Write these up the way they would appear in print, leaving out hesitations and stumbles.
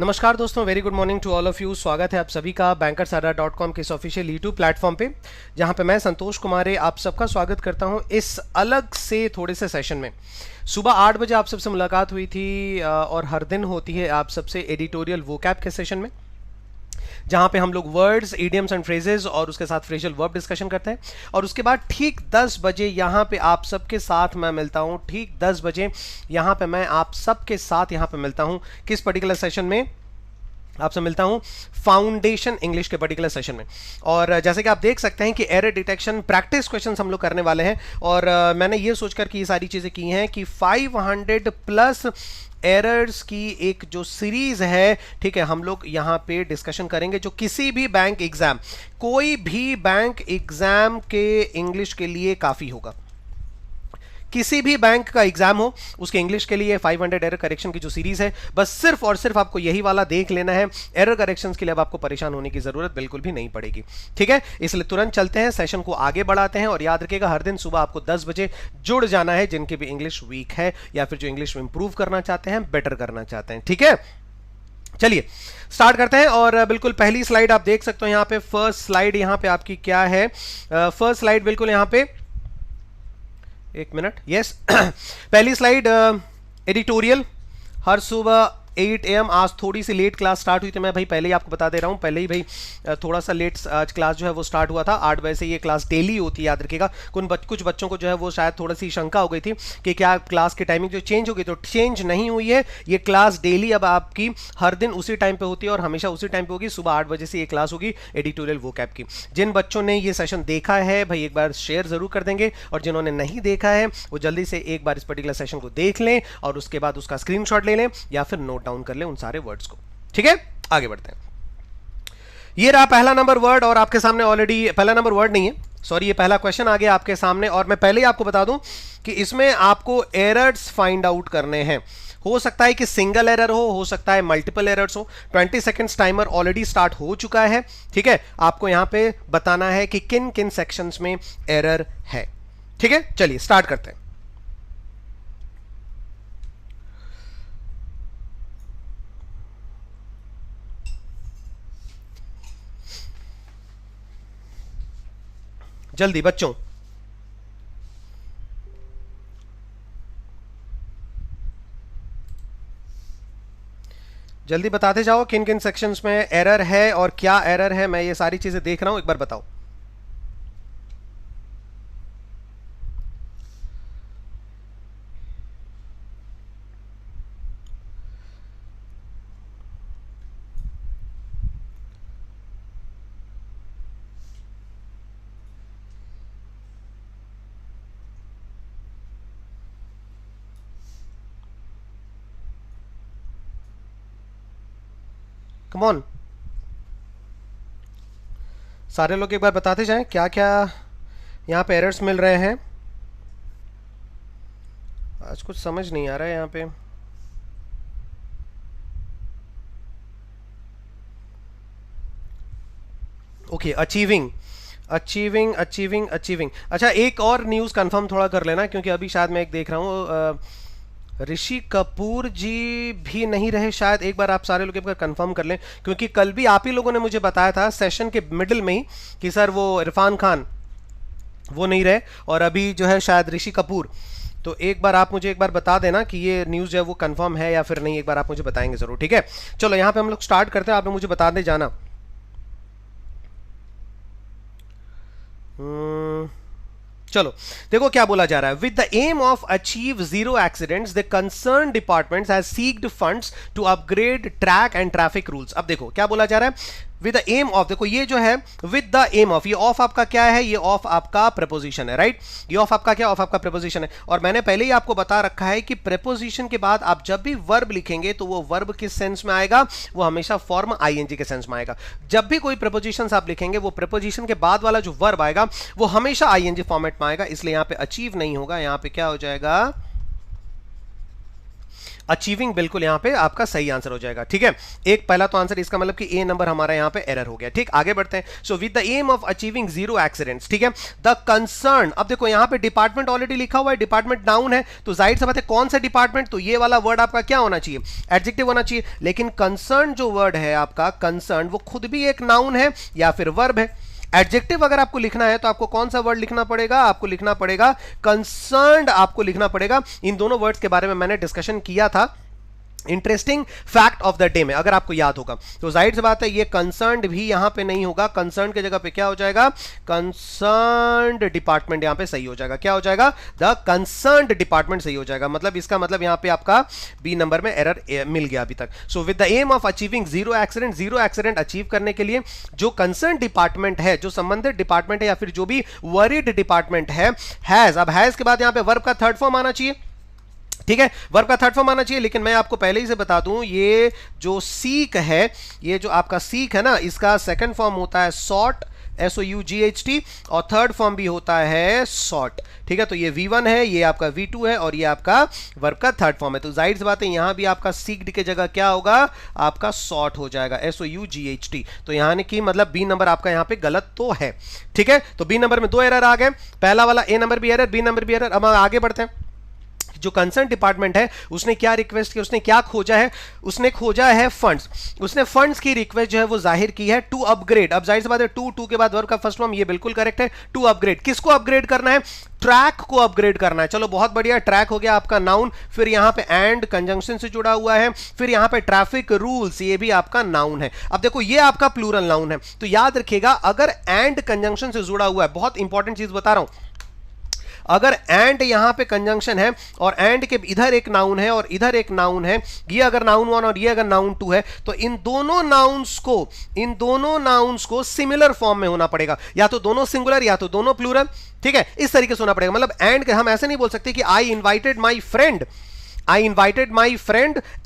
नमस्कार दोस्तों, very good morning to all of you. स्वागत है आप सभी का bankersada.com के इस ऑफिशियल यूट्यूब प्लेटफॉर्म पे, जहां पे मैं संतोष कुमार आप सबका स्वागत करता हूं इस अलग से थोड़े से सेशन में। सुबह 8 बजे आप सबसे मुलाकात हुई थी और हर दिन होती है आप सबसे एडिटोरियल वोकैब के सेशन में, जहां पे हम लोग वर्ड्स, इडियम्स एंड फ्रेजेस और उसके साथ फ्रेजल वर्ब डिस्कशन करते हैं। और उसके बाद ठीक 10 बजे यहां पे आप सबके साथ मैं मिलता हूं। ठीक 10 बजे यहां पे मैं आप सबके साथ यहां पे मिलता हूं। किस पर्टिकुलर सेशन में आपसे मिलता हूं? फाउंडेशन इंग्लिश के पर्टिकुलर सेशन में। और जैसे कि आप देख सकते हैं कि एरर डिटेक्शन प्रैक्टिस क्वेश्चंस हम लोग करने वाले हैं। और मैंने ये सोचकर कि ये सारी चीजें की हैं कि 500 प्लस एरर्स की एक जो सीरीज है, ठीक है, हम लोग यहां पे डिस्कशन करेंगे, जो किसी भी बैंक एग्जाम, कोई भी बैंक एग्जाम के इंग्लिश के लिए काफी होगा। किसी भी बैंक का एग्जाम हो, उसके इंग्लिश के लिए 500 एरर करेक्शन की जो सीरीज है, बस सिर्फ और सिर्फ आपको यही वाला देख लेना है। एरर करेक्शंस के लिए अब आपको परेशान होने की जरूरत बिल्कुल भी नहीं पड़ेगी, ठीक है। इसलिए तुरंत चलते हैं, सेशन को आगे बढ़ाते हैं। और याद रखिएगा, हर दिन सुबह आपको 10 बजे जुड़ जाना है, जिनकी भी इंग्लिश वीक है या फिर जो इंग्लिश में इंप्रूव करना चाहते हैं, बेटर करना चाहते हैं, ठीक है। चलिए स्टार्ट करते हैं। और बिल्कुल पहली स्लाइड आप देख सकते हो यहां पे। फर्स्ट स्लाइड यहां पे आपकी क्या है? फर्स्ट स्लाइड बिल्कुल यहां पे, एक मिनट, यस पहली स्लाइड एडिटोरियल। हर सुबह 8 AM, आज थोड़ी सी लेट क्लास स्टार्ट हुई थी, मैं भाई पहले ही आपको बता दे रहा हूं, पहले ही भाई थोड़ा सा लेट आज क्लास जो है वो स्टार्ट हुआ था। 8 बजे से ये क्लास डेली होती है, याद रखिएगा। कुछ बच्चों को जो है वो शायद थोड़ी सी शंका हो गई थी कि क्या क्लास की टाइमिंग जो चेंज हो गई, तो चेंज नहीं हुई है। ये क्लास डेली अब आपकी हर दिन उसी टाइम पे होती है और हमेशा उसी टाइम पे होगी। सुबह 8 बजे से ये क्लास होगी एडिटोरियल वोकैब की। जिन बच्चों ने ये सेशन देखा है भाई, एक बार शेयर जरूर कर देंगे, और जिन्होंने नहीं देखा है वो जल्दी से एक बार इस पर्टिकुलर सेशन को देख लें और उसके बाद उसका स्क्रीनशॉट ले लें या फिर नोट डाउन कर लें उन सारे वर्ड्स को, ठीक है। आगे बढ़ते हैं। ये रहा पहला नंबर वर्ड, और आपके सामने ऑलरेडी, पहला नंबर वर्ड नहीं है, सॉरी, ये पहला क्वेश्चन आ गया आपके सामने। और मैं पहले ही आपको बता दूं कि इसमें आपको एरर्स फाइंड आउट करने हैं। हो सकता है कि सिंगल एरर हो सकता है मल्टीपल एरर्स हो। 20 सेकेंड्स टाइमर ऑलरेडी स्टार्ट हो चुका है, ठीक है। आपको यहां पे बताना है कि किन किन सेक्शंस में एरर है, ठीक है। चलिए स्टार्ट करते हैं। जल्दी बच्चों, जल्दी बताते जाओ किन किन सेक्शंस में एरर है और क्या एरर है। मैं ये सारी चीजें देख रहा हूं, एक बार बताओ। कम ऑन, सारे लोग एक बार बताते जाएं क्या क्या यहां पे एरर्स मिल रहे हैं। आज कुछ समझ नहीं आ रहा है यहां पे। Okay, achieving achieving achieving achieving. अच्छा, एक और न्यूज़ कंफर्म थोड़ा कर लेना, क्योंकि अभी शायद मैं एक देख रहा हूँ ऋषि कपूर जी भी नहीं रहे शायद। एक बार आप सारे लोग एक बार कंफर्म कर लें, क्योंकि कल भी आप ही लोगों ने मुझे बताया था सेशन के मिडिल में ही कि सर वो इरफान खान वो नहीं रहे, और अभी जो है शायद ऋषि कपूर। तो एक बार आप मुझे एक बार बता देना कि ये न्यूज़ जो है वो कंफर्म है या फिर नहीं, एक बार आप मुझे बताएंगे जरूर, ठीक है। चलो यहाँ पे हम लोग स्टार्ट करते हैं, आप लोग मुझे बता दे जाना। चलो देखो क्या बोला जा रहा है। With the aim of achieve zero accidents the concern departments has seeked funds to upgrade track and traffic rules. अब देखो क्या बोला जा रहा है, विद द एम ऑफ, देखो ये जो है विद द एम ऑफ, ये ऑफ आपका क्या है? ये ऑफ आपका प्रेपोजिशन है, राइट। ये ऑफ आपका क्या? ऑफ आपका प्रेपोजिशन है। और मैंने पहले ही आपको बता रखा है कि प्रेपोजिशन के बाद आप जब भी वर्ब लिखेंगे तो वो वर्ब किस सेंस में आएगा? वो हमेशा फॉर्म आईएनजी के सेंस में आएगा। जब भी कोई प्रेपोजिशन आप लिखेंगे, वो प्रेपोजिशन के बाद वाला जो वर्ब आएगा वो हमेशा आईएनजी फॉर्मेट में आएगा। इसलिए यहां पे अचीव नहीं होगा, यहां पे क्या हो जाएगा? अचीविंग बिल्कुल यहां पे आपका सही आंसर हो जाएगा। ठीक है, एक पहला तो आंसर, इसका मतलब कि ए नंबर हमारा यहां पे एरर हो गया। ठीक, आगे बढ़ते हैं। So with the aim of achieving zero accidents, ठीक है, द कंसर्न, अब देखो यहां पे डिपार्टमेंट ऑलरेडी लिखा हुआ है, डिपार्टमेंट नाउन है, तो जाहिर सी बात है कौन सा डिपार्टमेंट, तो ये वाला वर्ड आपका क्या होना चाहिए, एडजेक्टिव होना चाहिए। लेकिन कंसर्न जो वर्ड है आपका कंसर्न, वो खुद भी एक नाउन है या फिर वर्ब है। एडजेक्टिव अगर आपको लिखना है तो आपको कौन सा वर्ड लिखना पड़ेगा, आपको लिखना पड़ेगा कंसर्न्ड, आपको लिखना पड़ेगा। इन दोनों वर्ड्स के बारे में मैंने डिस्कशन किया था interesting fact of the day में, अगर आपको याद होगा। तो जाहिर सी बात है ये कंसर्न्ड भी यहां पे नहीं होगा, कंसर्न की जगह पे क्या हो जाएगा, कंसर्न्ड डिपार्टमेंट यहां पे सही हो जाएगा। क्या हो जाएगा, द कंसर्न्ड डिपार्टमेंट सही हो जाएगा। मतलब इसका मतलब यहां पे आपका बी नंबर में एरर मिल गया अभी तक। So with the aim of achieving zero accident achieve करने के लिए जो कंसर्न डिपार्टमेंट है, जो संबंधित डिपार्टमेंट है या फिर जो भी वरीड डिपार्टमेंट है, हैज, अब हैज के बाद यहां पे वर्ब का थर्ड फॉर्म आना चाहिए। ठीक है, वर्ब का थर्ड फॉर्म आना चाहिए। लेकिन मैं आपको पहले ही से बता दूं, ये जो सीक है, ये जो आपका सीक है ना, इसका सेकंड फॉर्म होता है सॉट, SOUGHT, और थर्ड फॉर्म भी होता है सॉट। ठीक है, तो ये V1 है, ये आपका V2 है, और ये आपका वर्ब का थर्ड फॉर्म है। तो जाहिर सी बात है यहां भी आपका सीक्ड की जगह क्या होगा, आपका सॉट हो जाएगा, SOUGHT। तो यहां की मतलब बी नंबर आपका यहां पे गलत तो है। ठीक है, तो बी नंबर में दो एरर आ गए, पहला वाला ए नंबर भी एरर, बी नंबर भी एरर। अब आगे बढ़ते हैं। जो कंसर्न डिपार्टमेंट है उसने क्या रिक्वेस्ट की, उसने क्या खोजा है, उसने खोजा है फंड्स। उसने फंड्स की रिक्वेस्ट जो है वो जाहिर की है टू अपग्रेड। अब जाहिर सी बात है टू के बाद वर्ब का फर्स्ट फॉर्म, ये बिल्कुल करेक्ट है, टू अपग्रेड। किसको अपग्रेड करना है, ट्रैक को अपग्रेड करना है। चलो बहुत बढ़िया, ट्रैक हो गया आपका नाउन, फिर यहां पे एंड कंजंक्शन से जुड़ा हुआ है, फिर यहां पे ट्रैफिक रूल्स, ये भी आपका नाउन है। अब देखो ये आपका प्लूरल नाउन है, तो याद रखिएगा अगर एंड कंजंक्शन से जुड़ा हुआ है, बहुत इंपॉर्टेंट चीज बता रहा हूं, अगर एंड यहां पे कंजंक्शन है और एंड के इधर एक नाउन है और इधर एक नाउन है, ये अगर नाउन 1 और ये अगर नाउन 2 है, तो इन दोनों नाउन्स को सिमिलर फॉर्म में होना पड़ेगा, या तो दोनों सिंगुलर या तो दोनों प्लूरल। ठीक है, इस तरीके से होना पड़ेगा। मतलब एंड हम ऐसे नहीं बोल सकते कि I invited my friend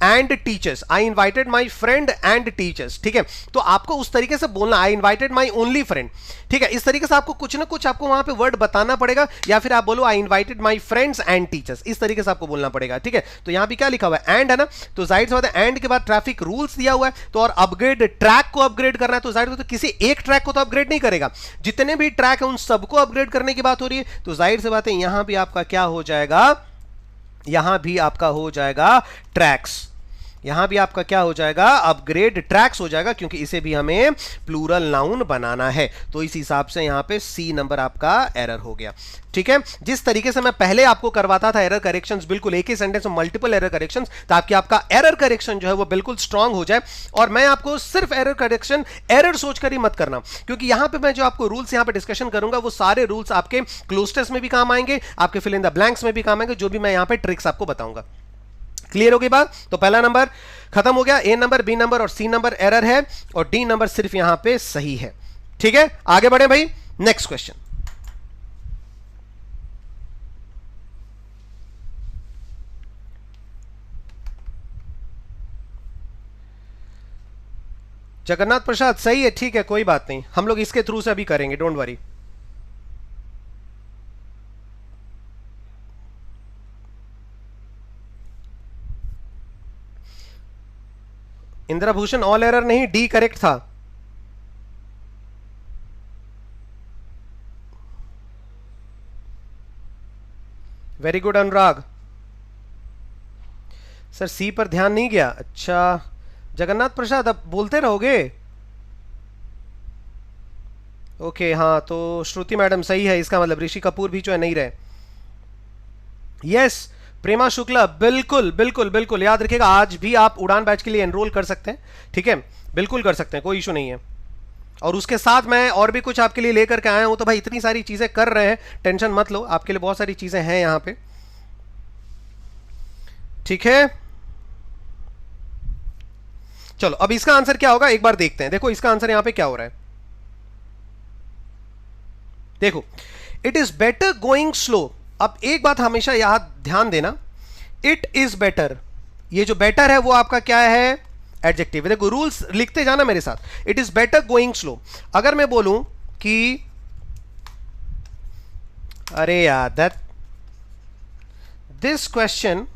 and teachers, I invited my friend and teachers. ठीक है, तो आपको उस तरीके से बोलना, I invited my only friend. ठीक है, इस तरीके से आपको कुछ ना कुछ आपको वहां पे वर्ड बताना पड़ेगा, या फिर आप बोलो I invited my friends and teachers, इस तरीके से आपको बोलना पड़ेगा। ठीक है, तो यहां भी क्या लिखा हुआ है, एंड है ना, तो जाहिर सी बात है एंड के बाद ट्रैफिक रूल्स दिया हुआ है, तो और अपग्रेड, ट्रैक को अपग्रेड करना है, तो जाहिर तो किसी एक ट्रैक को तो अपग्रेड नहीं करेगा, जितने भी ट्रैक है उन सबको अपग्रेड करने की बात हो रही है। तो जाहिर सी बात है यहां भी आपका क्या हो जाएगा, यहां भी आपका हो जाएगा ट्रैक्स, यहां भी आपका क्या हो जाएगा, अपग्रेड ट्रैक्स हो जाएगा, क्योंकि इसे भी हमें प्लूरल नाउन बनाना है। तो इस हिसाब से यहां पे सी नंबर आपका एरर हो गया। ठीक है, जिस तरीके से मैं पहले आपको करवाता था एरर करेक्शंस, बिल्कुल एक ही सेंटेंस में मल्टीपल एरर करेक्शंस, ताकि आपका एरर करेक्शन जो है वो बिल्कुल स्ट्रांग हो जाए। और मैं आपको सिर्फ एरर करेक्शन एरर सोचकर ही मत करना, क्योंकि यहां पे मैं जो आपको रूल्स यहां पे डिस्कशन करूंगा वो सारे रूल्स आपके क्लोज टेस्ट में भी काम आएंगे, आपके फिल इन द ब्लैंक्स में भी काम आएंगे, जो भी मैं यहां पे ट्रिक्स आपको बताऊंगा। क्लियर हो गई बात? तो पहला नंबर खत्म हो गया, ए नंबर, बी नंबर और सी नंबर एरर है, और डी नंबर सिर्फ यहां पे सही है। ठीक है, आगे बढ़े भाई, नेक्स्ट क्वेश्चन। जगन्नाथ प्रसाद सही है, ठीक है, कोई बात नहीं, हम लोग इसके थ्रू से अभी करेंगे, don't worry. Indrabhushan all error नहीं, डी करेक्ट था। वेरी गुड अनुराग। सर सी पर ध्यान नहीं गया, अच्छा जगन्नाथ प्रसाद अब बोलते रहोगे। ओके, हाँ तो श्रुति मैडम सही है, इसका मतलब ऋषि कपूर भी जो है नहीं रहे। यस, प्रेमा शुक्ला, बिल्कुल बिल्कुल बिल्कुल, याद रखिएगा आज भी आप उड़ान बैच के लिए एनरोल कर सकते हैं। ठीक है, बिल्कुल कर सकते हैं, कोई इशू नहीं है। और उसके साथ मैं और भी कुछ आपके लिए लेकर के आया हूं, तो भाई इतनी सारी चीजें कर रहे हैं, टेंशन मत लो, आपके लिए बहुत सारी चीजें हैं यहां पे। ठीक है, चलो अब इसका आंसर क्या होगा एक बार देखते हैं। देखो इसका आंसर यहां पे क्या हो रहा है, देखो, it is better going slow. अब एक बात हमेशा यहां ध्यान देना, इट इज बेटर, ये जो बेटर है वो आपका क्या है, एडजेक्टिव। देखो रूल्स लिखते जाना मेरे साथ, it is better going slow. अगर मैं बोलूं कि अरे यार that this question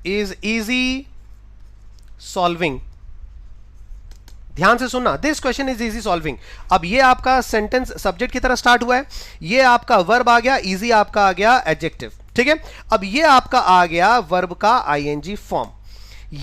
is easy solving. ध्यान से सुनना, this question is easy solving. अब ये आपका सेंटेंस सब्जेक्ट की तरह स्टार्ट हुआ है, ये आपका वर्ब आ गया, इजी आपका आ गया एडजेक्टिव, ठीक है। अब ये आपका आ गया वर्ब का आईएनजी फॉर्म।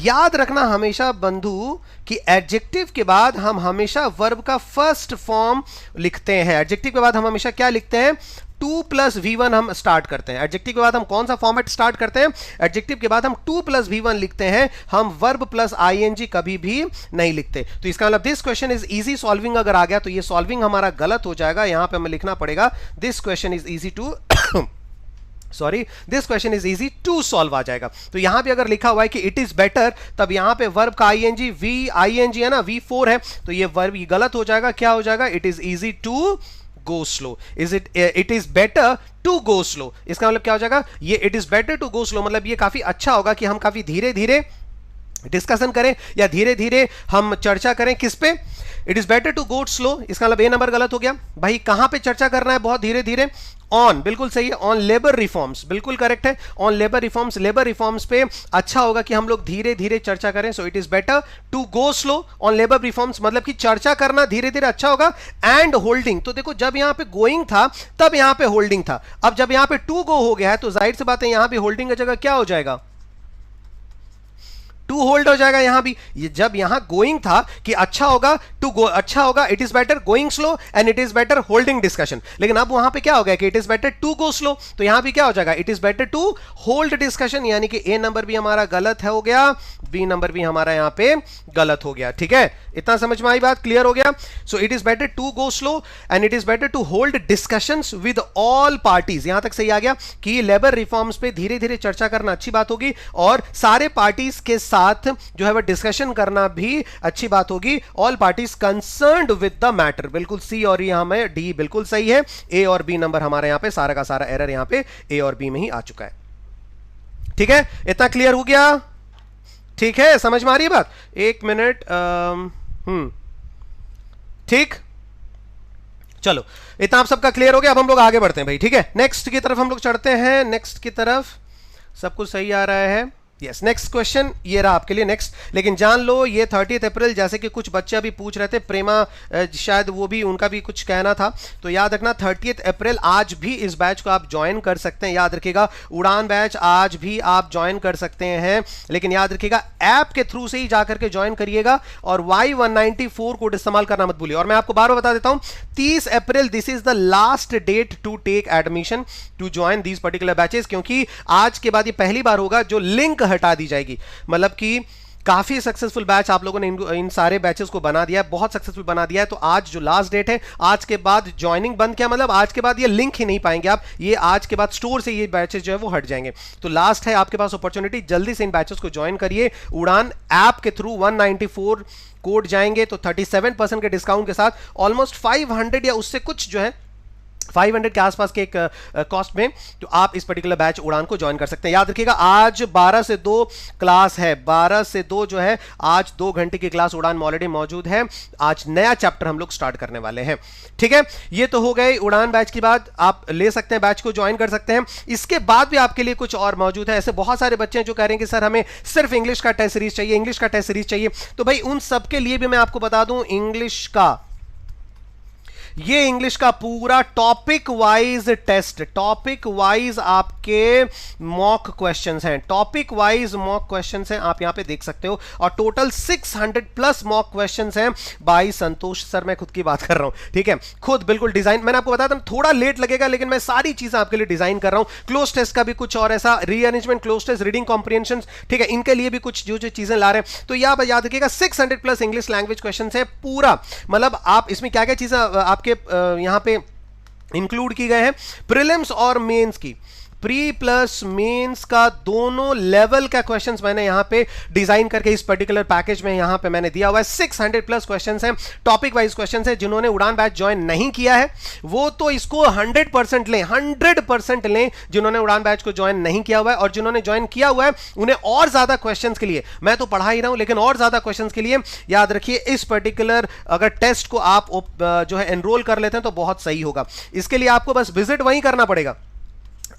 याद रखना हमेशा बंधु कि एडजेक्टिव के बाद हम हमेशा वर्ब का फर्स्ट फॉर्म लिखते हैं। एडजेक्टिव के बाद हम हमेशा क्या लिखते हैं, 2 + V1 हम स्टार्ट करते हैं। एडजेक्टिव के बाद हम कौन सा फॉर्मेट स्टार्ट करते हैं, एडजेक्टिव के बाद हम 2 + V1 लिखते हैं, हम वर्ब प्लस आईएनजी कभी भी नहीं लिखते। तो इसका मतलब this question is easy solving अगर आ गया तो ये सॉल्विंग हमारा गलत हो जाएगा। यहां पे हमें लिखना पड़ेगा this question is easy to this question is easy to solve आ जाएगा। तो यहां पे अगर लिखा हुआ है कि इट इज बेटर, तब यहां पे वर्ब का आईएनजी आईएनजी है ना, V4 है, तो ये वर्ब ये गलत हो जाएगा। क्या हो जाएगा, it is easy to go slow. It is better to go slow, इसका मतलब क्या हो जाएगा, ये it is better to go slow मतलब ये काफी अच्छा होगा कि हम काफी धीरे धीरे डिस्कशन करें या धीरे धीरे हम चर्चा करें। किस पे, it is better to go slow, इसका मतलब ए नंबर गलत हो गया। भाई कहां पे चर्चा करना है बहुत धीरे धीरे, ऑन, बिल्कुल सही है, ऑन लेबर रिफॉर्म्स, बिल्कुल करेक्ट है, ऑन लेबर रिफॉर्म्स पे अच्छा होगा कि हम लोग धीरे धीरे चर्चा करें। So it is better to go slow on labour reforms, मतलब कि चर्चा करना धीरे धीरे अच्छा होगा। एंड होल्डिंग, तो देखो जब यहां पे गोइंग था तब यहां पे होल्डिंग था, अब जब यहां पे टू गो हो गया है तो जाहिर सी बात है यहां पे होल्डिंग की जगह क्या हो जाएगा, टू होल्ड हो जाएगा। यहां भी ये जब यहां गोइंग था कि अच्छा होगा टू गो, अच्छा होगा, it is better going slow and it is better holding discussion, लेकिन अब वहां पे क्या हो गया कि it is better to go slow, तो यहां भी क्या हो जाएगा, it is better to hold discussion, यानी कि ए नंबर भी हमारा गलत है हो गया, बी नंबर भी हमारा यहां पे गलत हो गया। ठीक है, इतना समझ में आई बात, क्लियर हो गया। So it is better to go slow and it is better to hold discussions with all parties, यहां तक सही आ गया कि लेबर रिफॉर्म्स पे धीरे धीरे चर्चा करना अच्छी बात होगी और सारे पार्टीज के साथ जो है वह डिस्कशन करना भी अच्छी बात होगी। All parties concerned with the matter, बिल्कुल सी और यहां में डी बिल्कुल सही है। ए और बी नंबर हमारे यहां पे सारा का सारा एरर यहां पे ए और बी में ही आ चुका है। ठीक है, इतना क्लियर हो गया, ठीक है, समझ में आ रही है बात, एक मिनट, ठीक, चलो इतना आप सबका क्लियर हो गया। अब हम लोग आगे बढ़ते हैं भाई, ठीक है, नेक्स्ट की तरफ हम लोग चढ़ते हैं, नेक्स्ट की तरफ सब कुछ सही आ रहा है। यस, नेक्स्ट क्वेश्चन ये रहा आपके लिए नेक्स्ट, लेकिन जान लो ये 30 अप्रैल, जैसे कि कुछ बच्चे अभी पूछ रहे थे, प्रेमा शायद वो भी उनका भी कुछ कहना था, तो याद रखना 30 अप्रैल आज भी इस बैच को आप ज्वाइन कर सकते हैं। याद रखिएगा उड़ान बैच आज भी आप ज्वाइन कर सकते हैं, लेकिन याद रखिएगा ऐप के थ्रू से ही जाकर के ज्वाइन करिएगा और Y194 कोड इस्तेमाल करना मत भूलिए। और मैं आपको बार बार बता देता हूं 30 April this is the last date to take admission to join these particular batches, क्योंकि आज के बाद ये पहली बार होगा जो लिंक हटा दी जाएगी। मतलब कि काफी सक्सेसफुल बैच आप लोगों ने इन सारे बैचेस को बना दिया है, बहुत सक्सेसफुल बना दिया है। तो आज जो लास्ट डेट है, आज के बाद ज्वाइनिंग बंद, क्या मतलब आज के बाद ये लिंक ही नहीं पाएंगे आप, ये आज के बाद स्टोर से ये बैचेस जो है वो हट जाएंगे। तो लास्ट है आपके पास अपॉर्चुनिटी, जल्दी से इन बैचेस को ज्वाइन करिए। उड़ान ऐप के थ्रू 194 कोड जाएंगे तो 37% के डिस्काउंट के साथ ऑलमोस्ट 500 या उससे कुछ जो है 500 के आसपास के एक कॉस्ट में तो आप इस पर्टिकुलर बैच उड़ान को ज्वाइन कर सकते हैं। याद रखिएगा आज 12 से 2 क्लास है, 12 से 2 जो है आज 2 घंटे की क्लास उड़ान में ऑलरेडी मौजूद है। आज नया चैप्टर हम लोग स्टार्ट करने वाले हैं। ठीक है, ये तो हो गए उड़ान बैच की बात, आप ले सकते हैं, बैच को ज्वाइन कर सकते हैं। इसके बाद भी आपके लिए कुछ और मौजूद है। ऐसे बहुत सारे बच्चे हैं जो कह रहे हैं कि सर हमें सिर्फ इंग्लिश का टेस्ट सीरीज चाहिए, इंग्लिश का टेस्ट सीरीज चाहिए। तो भाई उन सबके लिए भी मैं आपको बता दूं, इंग्लिश का ये इंग्लिश का पूरा topic wise test, topic wise आपके मॉक क्वेश्चंस हैं, टॉपिक वाइज मॉक क्वेश्चंस हैं, आप यहां पे देख सकते हो। और टोटल 600+ मॉक क्वेश्चंस हैं बाय संतोष सर, मैं खुद की बात कर रहा हूं, ठीक है, खुद बिल्कुल डिजाइन। मैंने आपको बताया था थोड़ा लेट लगेगा, लेकिन मैं सारी चीजें आपके लिए डिजाइन कर रहा हूं। क्लोज टेस्ट का भी कुछ और ऐसा rearrangement, cloze test, reading comprehension, ठीक है, इनके लिए भी कुछ जो चीजें ला रहे हैं। तो याद रखिएगा 600+ इंग्लिश लैंग्वेज क्वेश्चन है पूरा, मतलब आप इसमें क्या क्या चीजें आप यहां पे इंक्लूड की गए हैं, प्रीलिम्स और मेंस की, प्री प्लस मेंस का दोनों लेवल का क्वेश्चंस मैंने यहां पे डिजाइन करके इस पर्टिकुलर पैकेज में यहां पे मैंने दिया हुआ है। 600+ क्वेश्चंस हैं, टॉपिक वाइज क्वेश्चंस हैं। जिन्होंने उड़ान बैच ज्वाइन नहीं किया है वो तो इसको 100% लें, 100% लें जिन्होंने उड़ान बैच को ज्वाइन नहीं किया हुआ है। और जिन्होंने ज्वाइन किया हुआ है उन्हें और ज्यादा क्वेश्चंस के लिए, मैं तो पढ़ा ही रहा हूं, लेकिन और ज्यादा क्वेश्चंस के लिए याद रखिए इस पर्टिकुलर अगर टेस्ट को आप जो है एनरोल कर लेते हैं तो बहुत सही होगा। इसके लिए आपको बस विजिट वहीं करना पड़ेगा,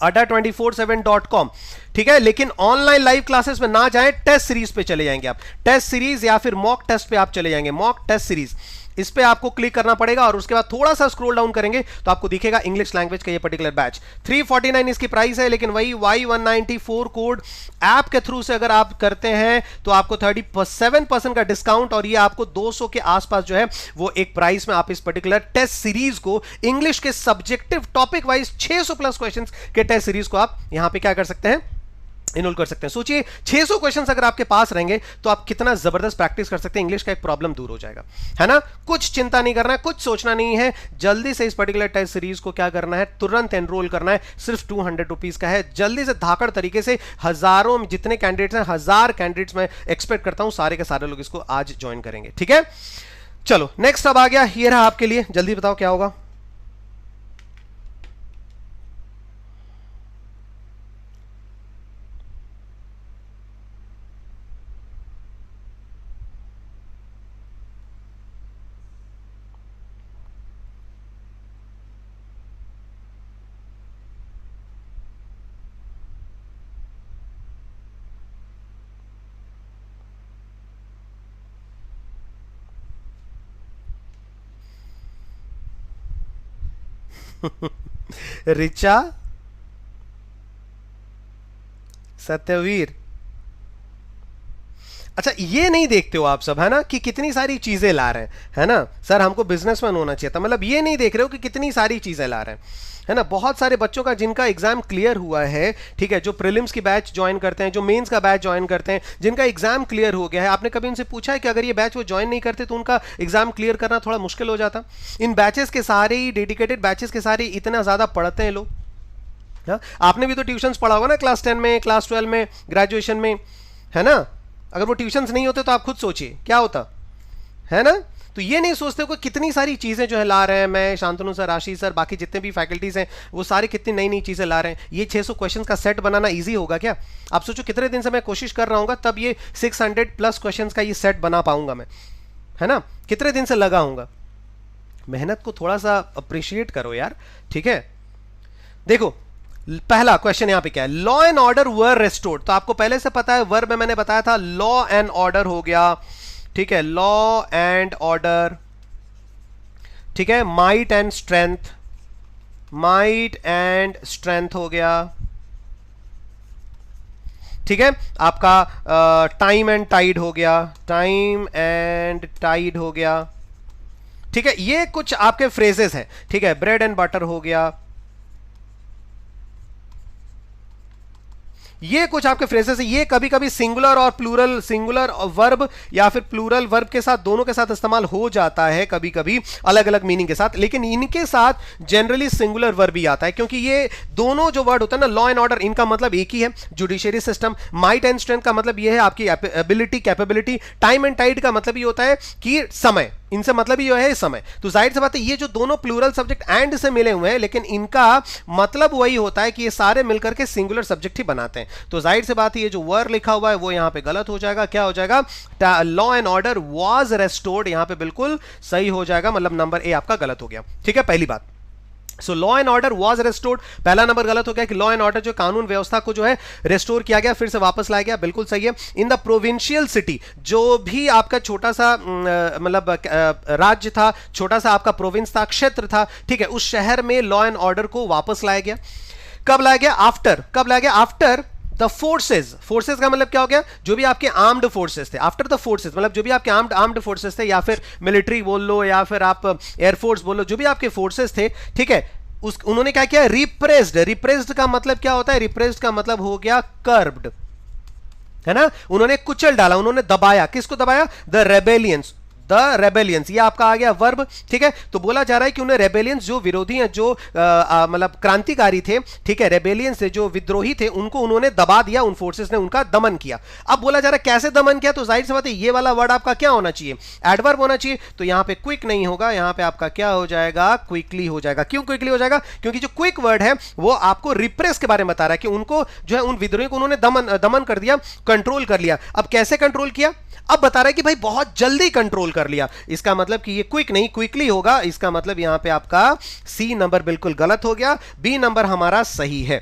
adda247.com, ठीक है। लेकिन ऑनलाइन लाइव क्लासेस में ना जाएं, टेस्ट सीरीज पे चले जाएंगे आप, टेस्ट सीरीज या फिर मॉक टेस्ट पे आप चले जाएंगे, मॉक टेस्ट सीरीज, इस पे आपको क्लिक करना पड़ेगा और उसके बाद थोड़ा सा स्क्रॉल डाउन करेंगे तो आपको दिखेगा इंग्लिश लैंग्वेज का ये पर्टिकुलर बैच। 349 इसकी प्राइस है, लेकिन वही Y194 कोड ऐप के थ्रू से अगर आप करते हैं तो आपको 37% का डिस्काउंट, और ये आपको 200 के आसपास जो है वो एक प्राइस में आप इस पर्टिकुलर टेस्ट सीरीज को, इंग्लिश के subjective topic wise 600 plus questions के टेस्ट सीरीज को आप यहां पे क्या कर सकते हैं, इनरोल कर सकते हैं। सोचिए 600 क्वेश्चंस अगर आपके पास रहेंगे तो आप कितना जबरदस्त प्रैक्टिस कर सकते हैं, इंग्लिश का एक प्रॉब्लम दूर हो जाएगा, है ना। कुछ चिंता नहीं करना है, कुछ सोचना नहीं है, जल्दी से इस पर्टिकुलर टेस्ट सीरीज को क्या करना है, तुरंत एनरोल करना है। सिर्फ 200 रुपीज का है, जल्दी से धाकड़ तरीके से हजारों जितने कैंडिडेट्स हैं, 1000 कैंडिडेट्स में एक्सपेक्ट करता हूं सारे के सारे लोग इसको आज ज्वाइन करेंगे, ठीक है। चलो नेक्स्ट अब आ गया, ये रहा आपके लिए, जल्दी बताओ क्या होगा। रिचा, सत्यवीर, अच्छा ये नहीं देखते हो आप सब, है ना, कि कितनी सारी चीजें ला रहे हैं, है ना। सर हमको बिजनेसमैन होना चाहिए था, मतलब ये नहीं देख रहे हो कि कितनी सारी चीजें ला रहे हैं, है ना। बहुत सारे बच्चों का जिनका एग्जाम क्लियर हुआ है, ठीक है, जो प्रीलिम्स की बैच ज्वाइन करते हैं, जो मेंस का बैच ज्वाइन करते हैं, जिनका एग्जाम क्लियर हो गया है, आपने कभी उनसे पूछा है कि अगर ये बैच वो ज्वाइन नहीं करते तो उनका एग्जाम क्लियर करना थोड़ा मुश्किल हो जाता। इन बैचेस के सारे ही डेडिकेटेड बैचेस के सारे इतना ज्यादा पढ़ते हैं लोग, हाँ? आपने भी तो ट्यूशंस पढ़ा होगा ना, क्लास 10 में, क्लास 12 में, ग्रेजुएशन में, है ना। अगर वो ट्यूशंस नहीं होते तो आप खुद सोचिए क्या होता, है ना। तो ये नहीं सोचते हो कि कितनी सारी चीजें जो है ला रहे हैं, मैं, शांतनु सर, आशीष सर, बाकी जितने भी फैकल्टीज हैं वो सारे कितनी नई नई चीजें ला रहे हैं। ये 600 क्वेश्चन का सेट बनाना इजी होगा क्या? आप सोचो कितने दिन से मैं कोशिश कर रहा हूँ, तब ये 600 प्लस क्वेश्चन का ये सेट बना पाऊंगा मैं, है ना। कितने दिन से लगा हूँगा, मेहनत को थोड़ा सा अप्रिशिएट करो यार, ठीक है। देखो पहला क्वेश्चन यहां पे क्या है, law and order were restored. तो आपको पहले से पता है, वर्ब में मैंने बताया था लॉ एंड ऑर्डर हो गया, ठीक है, लॉ एंड ऑर्डर, ठीक है। Might and strength, might and strength हो गया, ठीक है। आपका टाइम एंड टाइड हो गया, टाइम एंड टाइड हो गया, ठीक है। ये कुछ आपके फ्रेजेस हैं, ठीक है। ब्रेड एंड बटर हो गया, ये कुछ आपके फ्रेजेस है। ये कभी कभी सिंगुलर और प्लूरल, सिंगुलर वर्ब या फिर प्लूरल वर्ब के साथ, दोनों के साथ इस्तेमाल हो जाता है कभी कभी अलग अलग मीनिंग के साथ, लेकिन इनके साथ जनरली सिंगुलर वर्ब ही आता है, क्योंकि ये दोनों जो वर्ड होता है ना, लॉ एंड ऑर्डर, इनका मतलब एक ही है, judiciary system. Might and strength का मतलब ये है आपकी ability, capability. Time and tide का मतलब ये होता है कि समय, इनसे मतलब ही जो है समय। तो जाहिर सी बात है ये जो दोनों प्लूरल सब्जेक्ट एंड से मिले हुए हैं, लेकिन इनका मतलब वही होता है कि ये सारे मिलकर के सिंगुलर सब्जेक्ट ही बनाते हैं। तो जाहिर सी बात है ये जो वर्ड लिखा हुआ है वो यहां पे गलत हो जाएगा। क्या हो जाएगा, law and order was restored, यहां पे बिल्कुल सही हो जाएगा, मतलब नंबर ए आपका गलत हो गया, ठीक है, पहली बात। So law and order was restored, पहला नंबर गलत हो गया कि लॉ एंड ऑर्डर जो कानून व्यवस्था को जो है रेस्टोर किया गया, फिर से वापस लाया गया, बिल्कुल सही है। इन द प्रोविंशियल सिटी, जो भी आपका छोटा सा मतलब राज्य था, छोटा सा आपका प्रोविंस था, क्षेत्र था, ठीक है, उस शहर में लॉ एंड ऑर्डर को वापस लाया गया। कब लाया गया, आफ्टर, कब लाया गया, आफ्टर द फोर्सेज। फोर्सेज का मतलब क्या हो गया, जो भी आपके आर्म्ड फोर्सेज थे, आफ्टर द फोर्सेज मतलब जो भी आपके आर्म्ड फोर्सेज थे, या फिर मिलिट्री बोल लो, या फिर आप एयरफोर्स बोल लो, जो भी आपके फोर्सेज थे, ठीक है, उन्होंने क्या किया, रिप्रेस्ड। रिप्रेस्ड का मतलब क्या होता है, रिप्रेस्ड का मतलब हो गया कर्ब्ड, है ना। उन्होंने कुचल डाला, उन्होंने दबाया, किसको दबाया, द रेबेलियंस, द रेबेलियंस, ये आपका आ गया वर्ब, ठीक है। तो बोला जा रहा है कि उन्हें रेबेलियंस, जो विरोधी हैं, जो मतलब क्रांतिकारी थे, ठीक है, रेबेलियंस थे, जो विद्रोही थे, उनको उन्होंने दबा दिया, उन फोर्सेस ने उनका दमन किया। अब बोला जा रहा है कैसे दमन किया, तो जाहिर सी बात है ये वाला वर्ड आपका क्या होना चाहिए, एडवर्ब होना चाहिए। तो यहां पे क्विक नहीं होगा, यहां पे आपका क्या हो जाएगा, क्विकली हो जाएगा। क्यों क्विकली हो जाएगा, क्योंकि जो क्विक वर्ड है वो आपको रिप्रेस के बारे में बता रहा है कि उनको जो है, उन विद्रोही को उन्होंने दमन कर दिया, कंट्रोल कर लिया। अब कैसे कंट्रोल किया, अब बता रहा है कि भाई बहुत जल्दी कंट्रोल कर लिया, इसका मतलब कि ये क्विक नहीं, क्विकली होगा। इसका मतलब यहां पे आपका सी नंबर बिल्कुल गलत हो गया, बी नंबर हमारा सही है,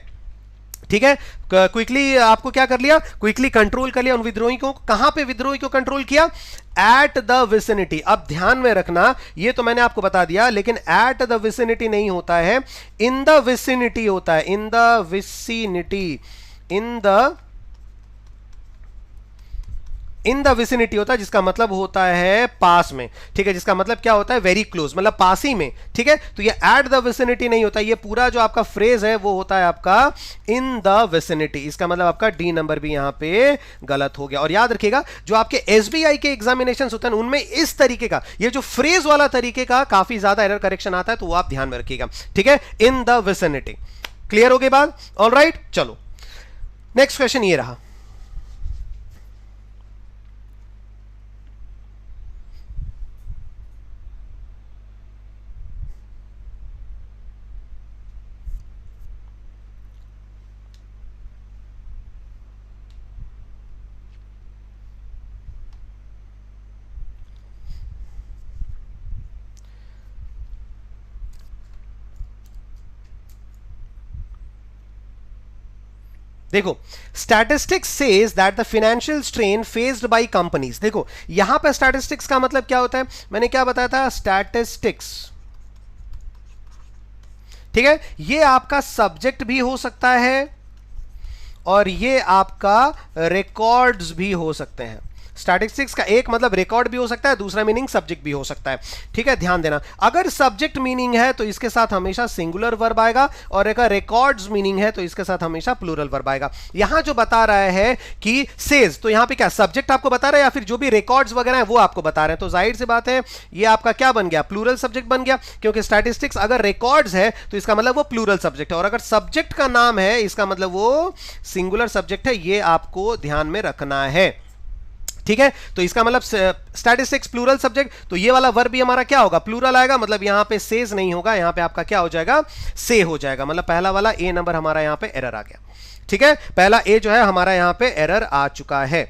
ठीक है, क्विकली आपको क्या कर लिया, क्विकली कंट्रोल कर लिया उन विद्रोही को। कहां पे विद्रोही को कंट्रोल किया, एट द विसिनिटी। अब ध्यान में रखना, ये तो मैंने आपको बता दिया, लेकिन एट द विसिनिटी नहीं होता है, इन द विसिनिटी होता है, in the vicinity, in the vicinity होता है, जिसका मतलब होता है पास में। ठीक है, जिसका मतलब क्या होता है, वेरी क्लोज, मतलब पास ही में। ठीक है, तो ये एट द विसिनिटी नहीं होता, ये पूरा जो आपका फ्रेज है वो होता है आपका इन द विसिनिटी। इसका मतलब आपका डी नंबर भी यहां पे गलत हो गया। और याद रखिएगा, जो आपके एसबीआई के एग्जामिनेशन होते हैं उनमें इस तरीके का, ये जो फ्रेज वाला तरीके का काफी ज्यादा एरर करेक्शन आता है, तो वो आप ध्यान में रखिएगा। ठीक है, इन द विसिनिटी। क्लियर हो गई बात? ऑलराइट, चलो नेक्स्ट क्वेश्चन ये रहा। देखो, statistics says that the financial strain faced by companies. देखो यहां पे स्टैटिस्टिक्स का मतलब क्या होता है, मैंने क्या बताया था, स्टैटिस्टिक्स, ठीक है, ये आपका सब्जेक्ट भी हो सकता है और ये आपका रिकॉर्ड्स भी हो सकते हैं। स्टैटिस्टिक्स का एक मतलब रिकॉर्ड भी हो सकता है, दूसरा मीनिंग सब्जेक्ट भी हो सकता है। ठीक है, ध्यान देना, अगर सब्जेक्ट मीनिंग है तो इसके साथ हमेशा सिंगुलर वर्ब आएगा, और अगर रिकॉर्ड्स मीनिंग है तो इसके साथ हमेशा प्लूरल वर्ब आएगा। यहां जो बता रहा है कि सेज, तो यहां पे क्या सब्जेक्ट आपको बता रहा है या फिर जो भी रिकॉर्ड्स वगैरह है वो आपको बता रहे हैं, तो जाहिर सी बात है ये आपका क्या बन गया, प्लूरल सब्जेक्ट बन गया, क्योंकि स्टैटिस्टिक्स अगर रिकॉर्ड्स है तो इसका मतलब वो प्लूरल सब्जेक्ट है, और अगर सब्जेक्ट का नाम है इसका मतलब वो सिंगुलर सब्जेक्ट है। ये आपको ध्यान में रखना है। ठीक है, तो इसका मतलब स्टैटिस्टिक्स प्लूरल सब्जेक्ट, तो ये वाला वर्ब भी हमारा क्या होगा, प्लूरल आएगा, मतलब यहां पे सेज नहीं होगा, यहां पे आपका क्या हो जाएगा, से हो जाएगा। मतलब पहला वाला ए नंबर हमारा यहां पे एरर आ गया। ठीक है, पहला ए जो है हमारा यहां पे एरर आ चुका है।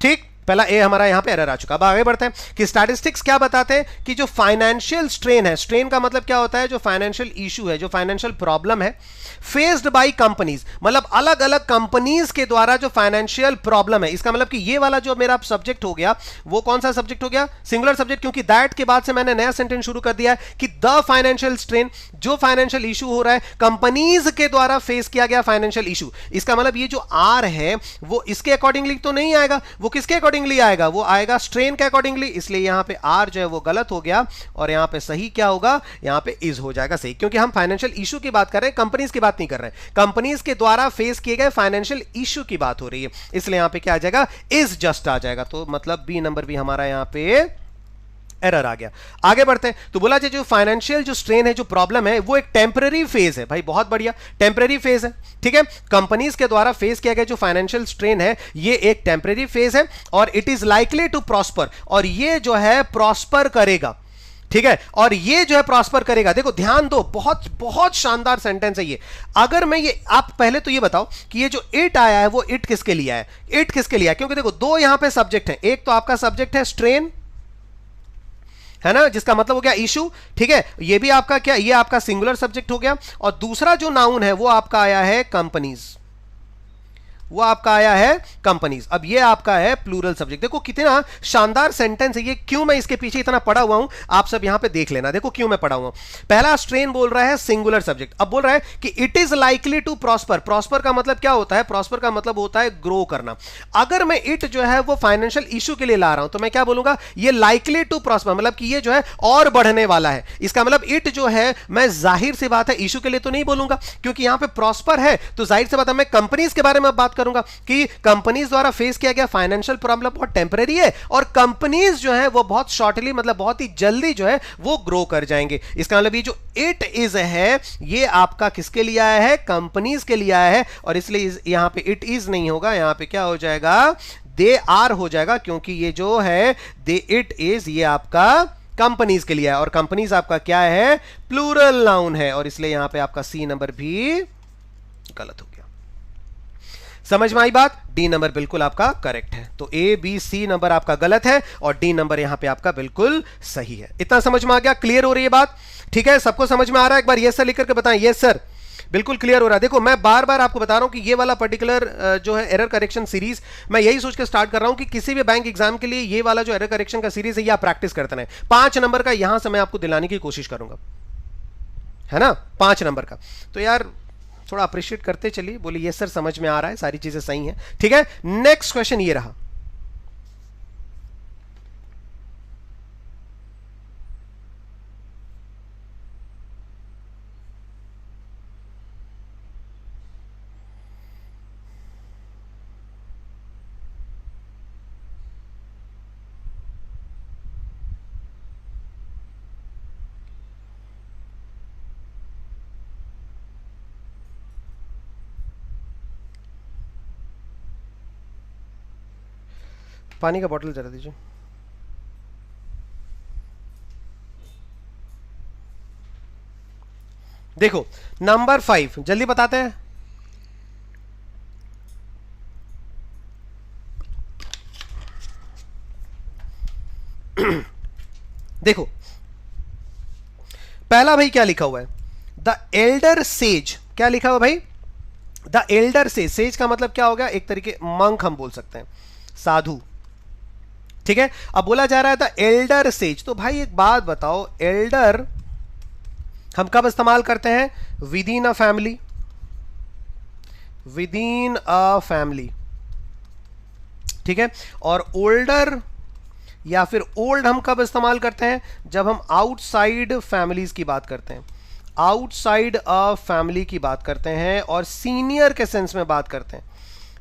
ठीक, पहला ए हमारा यहां पे एरर आ चुका। अब आगे बढ़ते हैं कि स्टैटिस्टिक्स क्या बताते हैं कि जो फाइनेंशियल स्ट्रेन है, स्ट्रेन का मतलब क्या होता है, जो फाइनेंशियल इशू है, जो फाइनेंशियल प्रॉब्लम है, फेस्ड बाय कंपनीज, मतलब अलग अलग कंपनीज के द्वारा जो फाइनेंशियल प्रॉब्लम है। इसका मतलब कि ये वाला जो मेरा सब्जेक्ट हो गया, वो कौन सा सब्जेक्ट हो गया, सिंगुलर सब्जेक्ट, क्योंकि दैट के बाद से मैंने नया सेंटेंस शुरू कर दिया है कि द फाइनेंशियल स्ट्रेन, जो फाइनेंशियल इशू हो रहा है कंपनीज के द्वारा फेस किया गया फाइनेंशियल इशू। इसका मतलब ये जो आर है वो इसके अकॉर्डिंगली तो नहीं आएगा, वो किसके अकॉर्डिंगली आएगा, वो आएगा स्ट्रेन के अकॉर्डिंगली। इसलिए यहां पे आर जो है वो गलत हो गया, और यहां पे सही क्या होगा, यहां पे इज हो जाएगा सही, क्योंकि हम फाइनेंशियल इशू की बात कर रहे हैं, कंपनीज की बात नहीं कर रहे हैं। कंपनीज के द्वारा फेस किए गए फाइनेंशियल इशू की बात हो रही है, इसलिए यहां पे क्या आ जाएगा, इज जस्ट आ जाएगा। तो मतलब बी नंबर भी हमारा यहां पे एरर आ गया। आगे बढ़ते हैं, तो बोला जो फाइनेंशियल जो स्ट्रेन है, जो प्रॉब्लम है, वो एक टेम्पररी फेज है। भाई बहुत बढ़िया, टेम्पररी फेज है। ठीक है, कंपनीज के द्वारा फेस किया गया जो फाइनेंशियल स्ट्रेन है ये एक टेम्पररी फेज है, और it is likely to prosper, और ये जो है प्रॉस्पर करेगा। ठीक है, और ये जो है प्रॉस्पर करेगा। देखो ध्यान दो, बहुत बहुत शानदार सेंटेंस है ये। अगर मैं ये, आप पहले तो ये बताओ कि ये जो इट आया है वो इट किसके लिए है, इट किसके लिए है, क्योंकि देखो दो यहां पे सब्जेक्ट है, एक तो आपका सब्जेक्ट है स्ट्रेन, है ना, जिसका मतलब हो गया इशू। ठीक है, ये भी आपका क्या, ये आपका सिंगुलर सब्जेक्ट हो गया, और दूसरा जो नाउन है वो आपका आया है कंपनीज, वो आपका आया है कंपनीज। अब ये आपका है प्लूरल सब्जेक्ट। देखो कितना शानदार सेंटेंस है ये। क्यों मैं इसके पीछे इतना पड़ा हुआ हूं आप सब यहां पे देख लेना। देखो क्यों मैं पड़ा हुआ हूं। पहला स्ट्रेन बोल रहा है सिंगुलर सब्जेक्ट, अब बोल रहा है कि it is likely to prosper. Prosper का मतलब क्या होता है, प्रॉस्पर का मतलब होता है ग्रो करना। अगर मैं इट जो है वो फाइनेंशियल इशू के लिए ला रहा हूं तो मैं क्या बोलूंगा, ये लाइकली टू प्रॉस्पर, मतलब कि ये जो है और बढ़ने वाला है। इसका मतलब इट जो है, मैं जाहिर सी बात है इशू के लिए तो नहीं बोलूंगा, क्योंकि यहां पे प्रॉस्पर है, तो जाहिर सी बात है मैं कंपनीज के बारे में बात करूंगा कि कंपनीज द्वारा फेस किया गया फाइनेंशियल प्रॉब्लम बहुत टेंपरेरी है, और कंपनीज जो है वो बहुत शॉर्टली, मतलब बहुत ही जल्दी जो है वो ग्रो कर जाएंगे। इसका मतलब ये जो इट इज है ये आपका किसके लिए आया है, कंपनीज के लिए आया है, और इसलिए यहां पे इट इज नहीं होगा, यहां पे क्या हो जाएगा, दे आर हो जाएगा, क्योंकि ये जो है दे इट इज, ये आपका कंपनीज के लिए है, और कंपनीज आपका क्या है, प्लूरल नाउन है, और इसलिए यहां पे आपका सी नंबर भी गलत हो गया। समझ में आई बात? डी नंबर बिल्कुल आपका करेक्ट है। तो ए बी सी नंबर आपका गलत है और डी नंबर यहां पे आपका बिल्कुल सही है। इतना समझ में आ गया? क्लियर हो रही है बात? ठीक है, सबको समझ में आ रहा है? एक बार यस सर लिख करके बताएं। यस सर, बिल्कुल क्लियर हो रहा है। देखो मैं बार बार आपको बता रहा हूं कि ये वाला पर्टिकुलर जो है एरर करेक्शन सीरीज मैं यही सोच के स्टार्ट कर रहा हूं कि किसी भी बैंक एग्जाम के लिए ये वाला जो एरर करेक्शन का सीरीज है ये आप प्रैक्टिस करते रहें। 5 नंबर का यहां से मैं आपको दिलाने की कोशिश करूंगा, है ना, 5 नंबर का। तो यार थोड़ा अप्रिशिएट करते चलिए, बोलिए यस सर समझ में आ रहा है, सारी चीजें सही हैं, ठीक है। नेक्स्ट क्वेश्चन ये रहा, पानी का बॉटल जरा दीजिए। देखो नंबर 5 जल्दी बताते हैं। देखो पहला भाई क्या लिखा हुआ है, द एल्डर सेज, क्या लिखा हुआ भाई, द एल्डर सेज, सेज का मतलब क्या हो गया, एक तरीके मंक हम बोल सकते हैं, साधु, ठीक है। अब बोला जा रहा है द एल्डर सेज, तो भाई एक बात बताओ, एल्डर हम कब इस्तेमाल करते हैं, with in a family, with in a family, ठीक है। और ओल्डर या फिर ओल्ड हम कब इस्तेमाल करते हैं, जब हम आउटसाइड फैमिलीज की बात करते हैं, आउटसाइड अ फैमिली की बात करते हैं, और सीनियर के सेंस में बात करते हैं,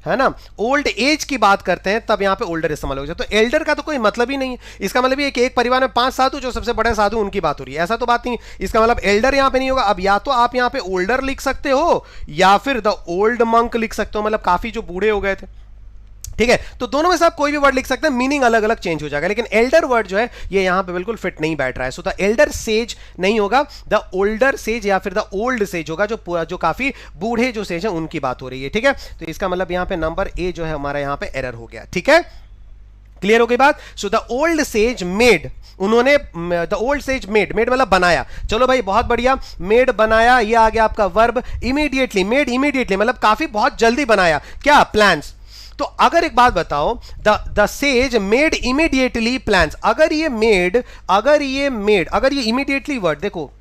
है ना, ओल्ड एज की बात करते हैं, तब यहां पे ओल्डर इस्तेमाल हो जाए। तो एल्डर का तो कोई मतलब ही नहीं है, इसका मतलब ये कि एक परिवार में 5 साधु, जो सबसे बड़े साधु उनकी बात हो रही है, ऐसा तो बात नहीं। इसका मतलब एल्डर यहां पे नहीं होगा। अब या तो आप यहां पे ओल्डर लिख सकते हो या फिर द ओल्ड मंक लिख सकते हो, मतलब काफी जो बूढ़े हो गए थे, ठीक है। तो दोनों में से आप कोई भी वर्ड लिख सकते हैं, मीनिंग अलग अलग चेंज हो जाएगा, लेकिन एल्डर वर्ड जो है ये यहां पे बिल्कुल फिट नहीं बैठ रहा है। सो द एल्डर सेज नहीं होगा, द ओल्डर सेज या फिर द ओल्ड सेज होगा, जो काफी बूढ़े जो सेज है उनकी बात हो रही है, ठीक है। तो इसका मतलब यहां पे नंबर ए जो है हमारा यहां पे एरर हो गया, ठीक है, क्लियर हो गई बात। So the old sage made, उन्होंने, the old sage made, made मतलब बनाया, चलो भाई बहुत बढ़िया, मेड बनाया, ये आ गया आपका वर्ब, इमीडिएटली, मेड इमीडिएटली मतलब काफी बहुत जल्दी बनाया, क्या, प्लान्स। तो अगर एक बात बताओ, the sage made immediately plans, अगर ये मेड, अगर ये इमीडिएटली वर्ड, देखो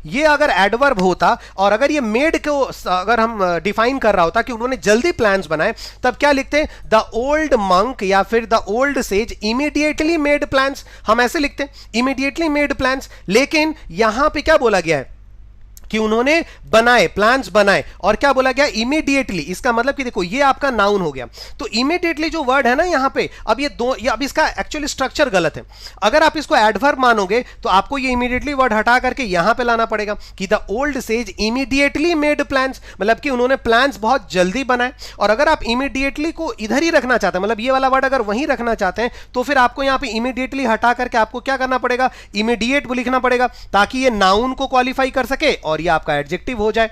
ये अगर एडवर्ब होता और अगर ये मेड को अगर हम डिफाइन कर रहा होता कि उन्होंने जल्दी प्लान्स बनाए, तब क्या लिखते हैं, द ओल्ड मंक या फिर the old says immediately made plans, हम ऐसे लिखते हैं, इमीडिएटली मेड प्लान्स। लेकिन यहां पे क्या बोला गया है कि उन्होंने बनाए, प्लान्स बनाए, और क्या बोला गया, इमीडिएटली। इसका मतलब कि देखो ये आपका नाउन हो गया, तो इमीडिएटली जो वर्ड है ना यहां पे, अब ये दो, अब इसका एक्चुअली स्ट्रक्चर गलत है। अगर आप इसको एडवर्ब मानोगे तो आपको ये इमीडिएटली वर्ड हटा करके यहां पे लाना पड़ेगा कि the old says immediately made plans, मतलब कि उन्होंने प्लान्स बहुत जल्दी बनाए। और अगर आप इमीडिएटली को इधर ही रखना चाहते हैं, मतलब ये वाला वर्ड अगर वहीं रखना चाहते हैं, तो फिर आपको यहां पे इमीडिएटली हटा करके आपको क्या करना पड़ेगा, इमीडिएट लिखना पड़ेगा, ताकि ये नाउन को क्वालिफाई कर सके और ये आपका एडजेक्टिव हो जाए।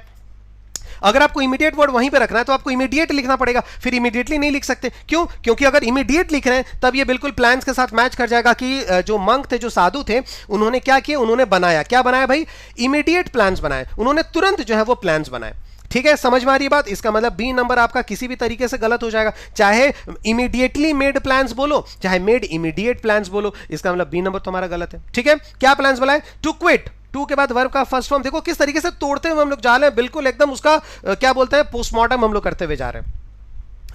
अगर आपको इमीडिएट वर्ड वहीं पे रखना है तो आपको इमीडिएट लिखना पड़ेगा, फिर इमीडिएटली नहीं लिख सकते, क्यों, क्योंकि अगर इमीडिएट लिख रहे हैं तब ये बिल्कुल प्लान्स के साथ मैच कर जाएगा कि जो मंक थे, जो साधु थे, उन्होंने क्या किया, उन्होंने बनाया, क्या बनाया भाई, इमीडिएट प्लान्स बनाए, उन्होंने तुरंत जो है वो प्लान्स बनाए, ठीक है, समझ में आ रही बात। इसका मतलब बी नंबर आपका किसी भी तरीके से गलत हो जाएगा, चाहे इमीडिएटली मेड प्लान्स बोलो, चाहे मेड इमीडिएट प्लान्स बोलो, इसका मतलब बी नंबर तुम्हारा गलत है, ठीक है। क्या प्लान्स बनाए, टू क्विट, टू के बाद वर्ब का फर्स्ट फॉर्म, देखो किस तरीके से तोड़ते हुए हम लोग जा रहे हैं, बिल्कुल एकदम उसका क्या बोलते हैं, पोस्टमार्टम हम लोग करते हुए जा रहे हैं,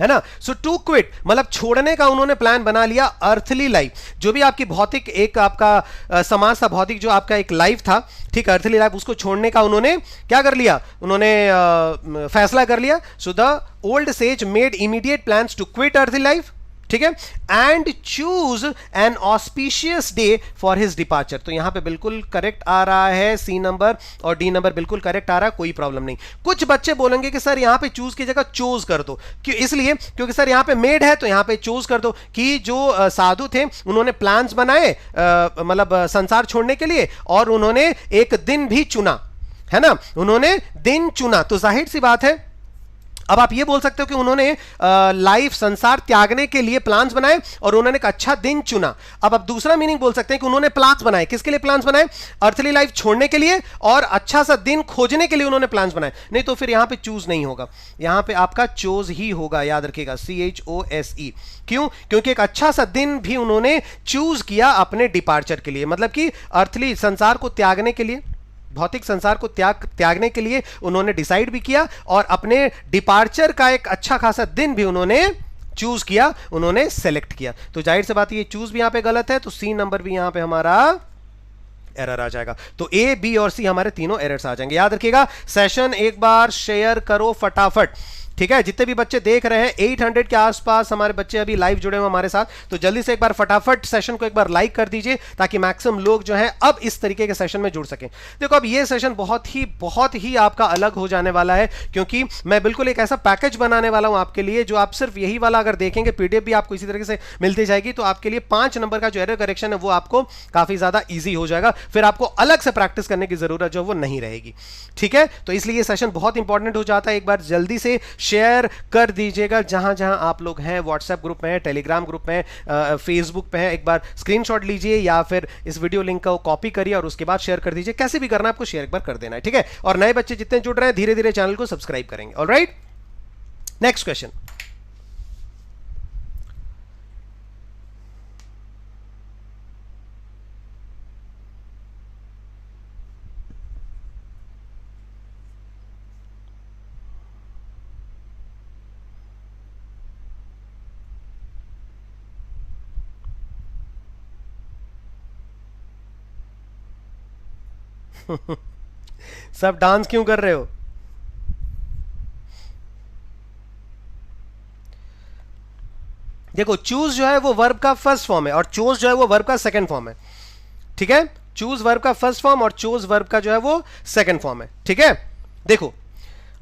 है ना। सो टू क्विट मतलब छोड़ने का उन्होंने प्लान बना लिया, अर्थली लाइफ, जो भी आपकी भौतिक एक आपका समाज था, भौतिक जो आपका एक लाइफ था, ठीक, अर्थली लाइफ, उसको छोड़ने का उन्होंने क्या कर लिया, उन्होंने फैसला कर लिया। So the old sage made immediate plans to quit earthly life, ठीक है, and choose an auspicious day for his departure. तो यहां पे बिल्कुल करेक्ट आ रहा है सी नंबर, और डी नंबर बिल्कुल करेक्ट आ रहा है, कोई प्रॉब्लम नहीं। कुछ बच्चे बोलेंगे कि सर यहां पे चूज की जगह चोज कर दो, क्यों, इसलिए क्योंकि सर यहां पे मेड है तो यहां पे चूज कर दो कि जो साधु थे उन्होंने प्लान्स बनाए, मतलब संसार छोड़ने के लिए, और उन्होंने एक दिन भी चुना, है ना, उन्होंने दिन चुना। तो जाहिर सी बात है अब आप ये बोल सकते हो कि उन्होंने लाइफ संसार त्यागने के लिए प्लान्स बनाए और उन्होंने एक अच्छा दिन चुना। अब आप दूसरा मीनिंग बोल सकते हैं कि उन्होंने प्लान्स बनाए, किसके लिए प्लान्स बनाए? अर्थली लाइफ छोड़ने के लिए और अच्छा सा दिन खोजने के लिए उन्होंने प्लान्स बनाए। नहीं तो फिर यहां पे चूज नहीं होगा, यहां पे आपका चोज ही होगा, याद रखिएगा, CHOSE। क्यों? क्योंकि एक अच्छा सा दिन भी उन्होंने चूज किया अपने डिपार्चर के लिए, मतलब कि अर्थली संसार को त्यागने के लिए, भौतिक संसार को त्यागने के लिए उन्होंने डिसाइड भी किया और अपने डिपार्चर का एक अच्छा खासा दिन भी उन्होंने चूज किया, उन्होंने सेलेक्ट किया। तो जाहिर सी बात ये चूज भी यहां पे गलत है, तो सी नंबर भी यहां पे हमारा एरर आ जाएगा। तो ए, बी और सी हमारे तीनों एरर्स आ जाएंगे। याद रखिएगा, सेशन एक बार शेयर करो फटाफट, ठीक है? जितने भी बच्चे देख रहे हैं, 800 के आसपास हमारे बच्चे अभी लाइव जुड़े हुए हमारे साथ, तो जल्दी से एक बार फटाफट सेशन को एक बार लाइक कर दीजिए ताकि मैक्सिमम लोग जो है अब इस तरीके के सेशन में जुड़ सकें। देखो, अब ये सेशन बहुत ही आपका अलग हो जाने वाला है, क्योंकि मैं बिल्कुल एक ऐसा पैकेज बनाने वाला हूं आपके लिए, जो आप सिर्फ यही वाला अगर देखेंगे, पीडीएफ भी आपको इसी तरीके से मिलती जाएगी, तो आपके लिए 5 नंबर का जो एरर करेक्शन है वो आपको काफी ज्यादा ईजी हो जाएगा। फिर आपको अलग से प्रैक्टिस करने की जरूरत जो वो नहीं रहेगी, ठीक है? तो इसलिए ये सेशन बहुत इंपॉर्टेंट हो जाता है। एक बार जल्दी से शेयर कर दीजिएगा जहां जहां आप लोग हैं, व्हाट्सएप ग्रुप में है, टेलीग्राम ग्रुप में है, फेसबुक पे है, एक बार स्क्रीनशॉट लीजिए या फिर इस वीडियो लिंक को कॉपी करिए और उसके बाद शेयर कर दीजिए। कैसे भी करना है आपको, शेयर एक बार कर देना है, ठीक है? और नए बच्चे जितने जुड़ रहे हैं धीरे धीरे चैनल को सब्सक्राइब करेंगे। Alright, next question. सब डांस क्यों कर रहे हो? देखो, चूज जो है वो वर्ब का फर्स्ट फॉर्म है और चोज जो है वो वर्ब का सेकंड फॉर्म है, ठीक है? चूज वर्ब का फर्स्ट फॉर्म और चोज वर्ब का जो है वो सेकंड फॉर्म है, ठीक है? देखो,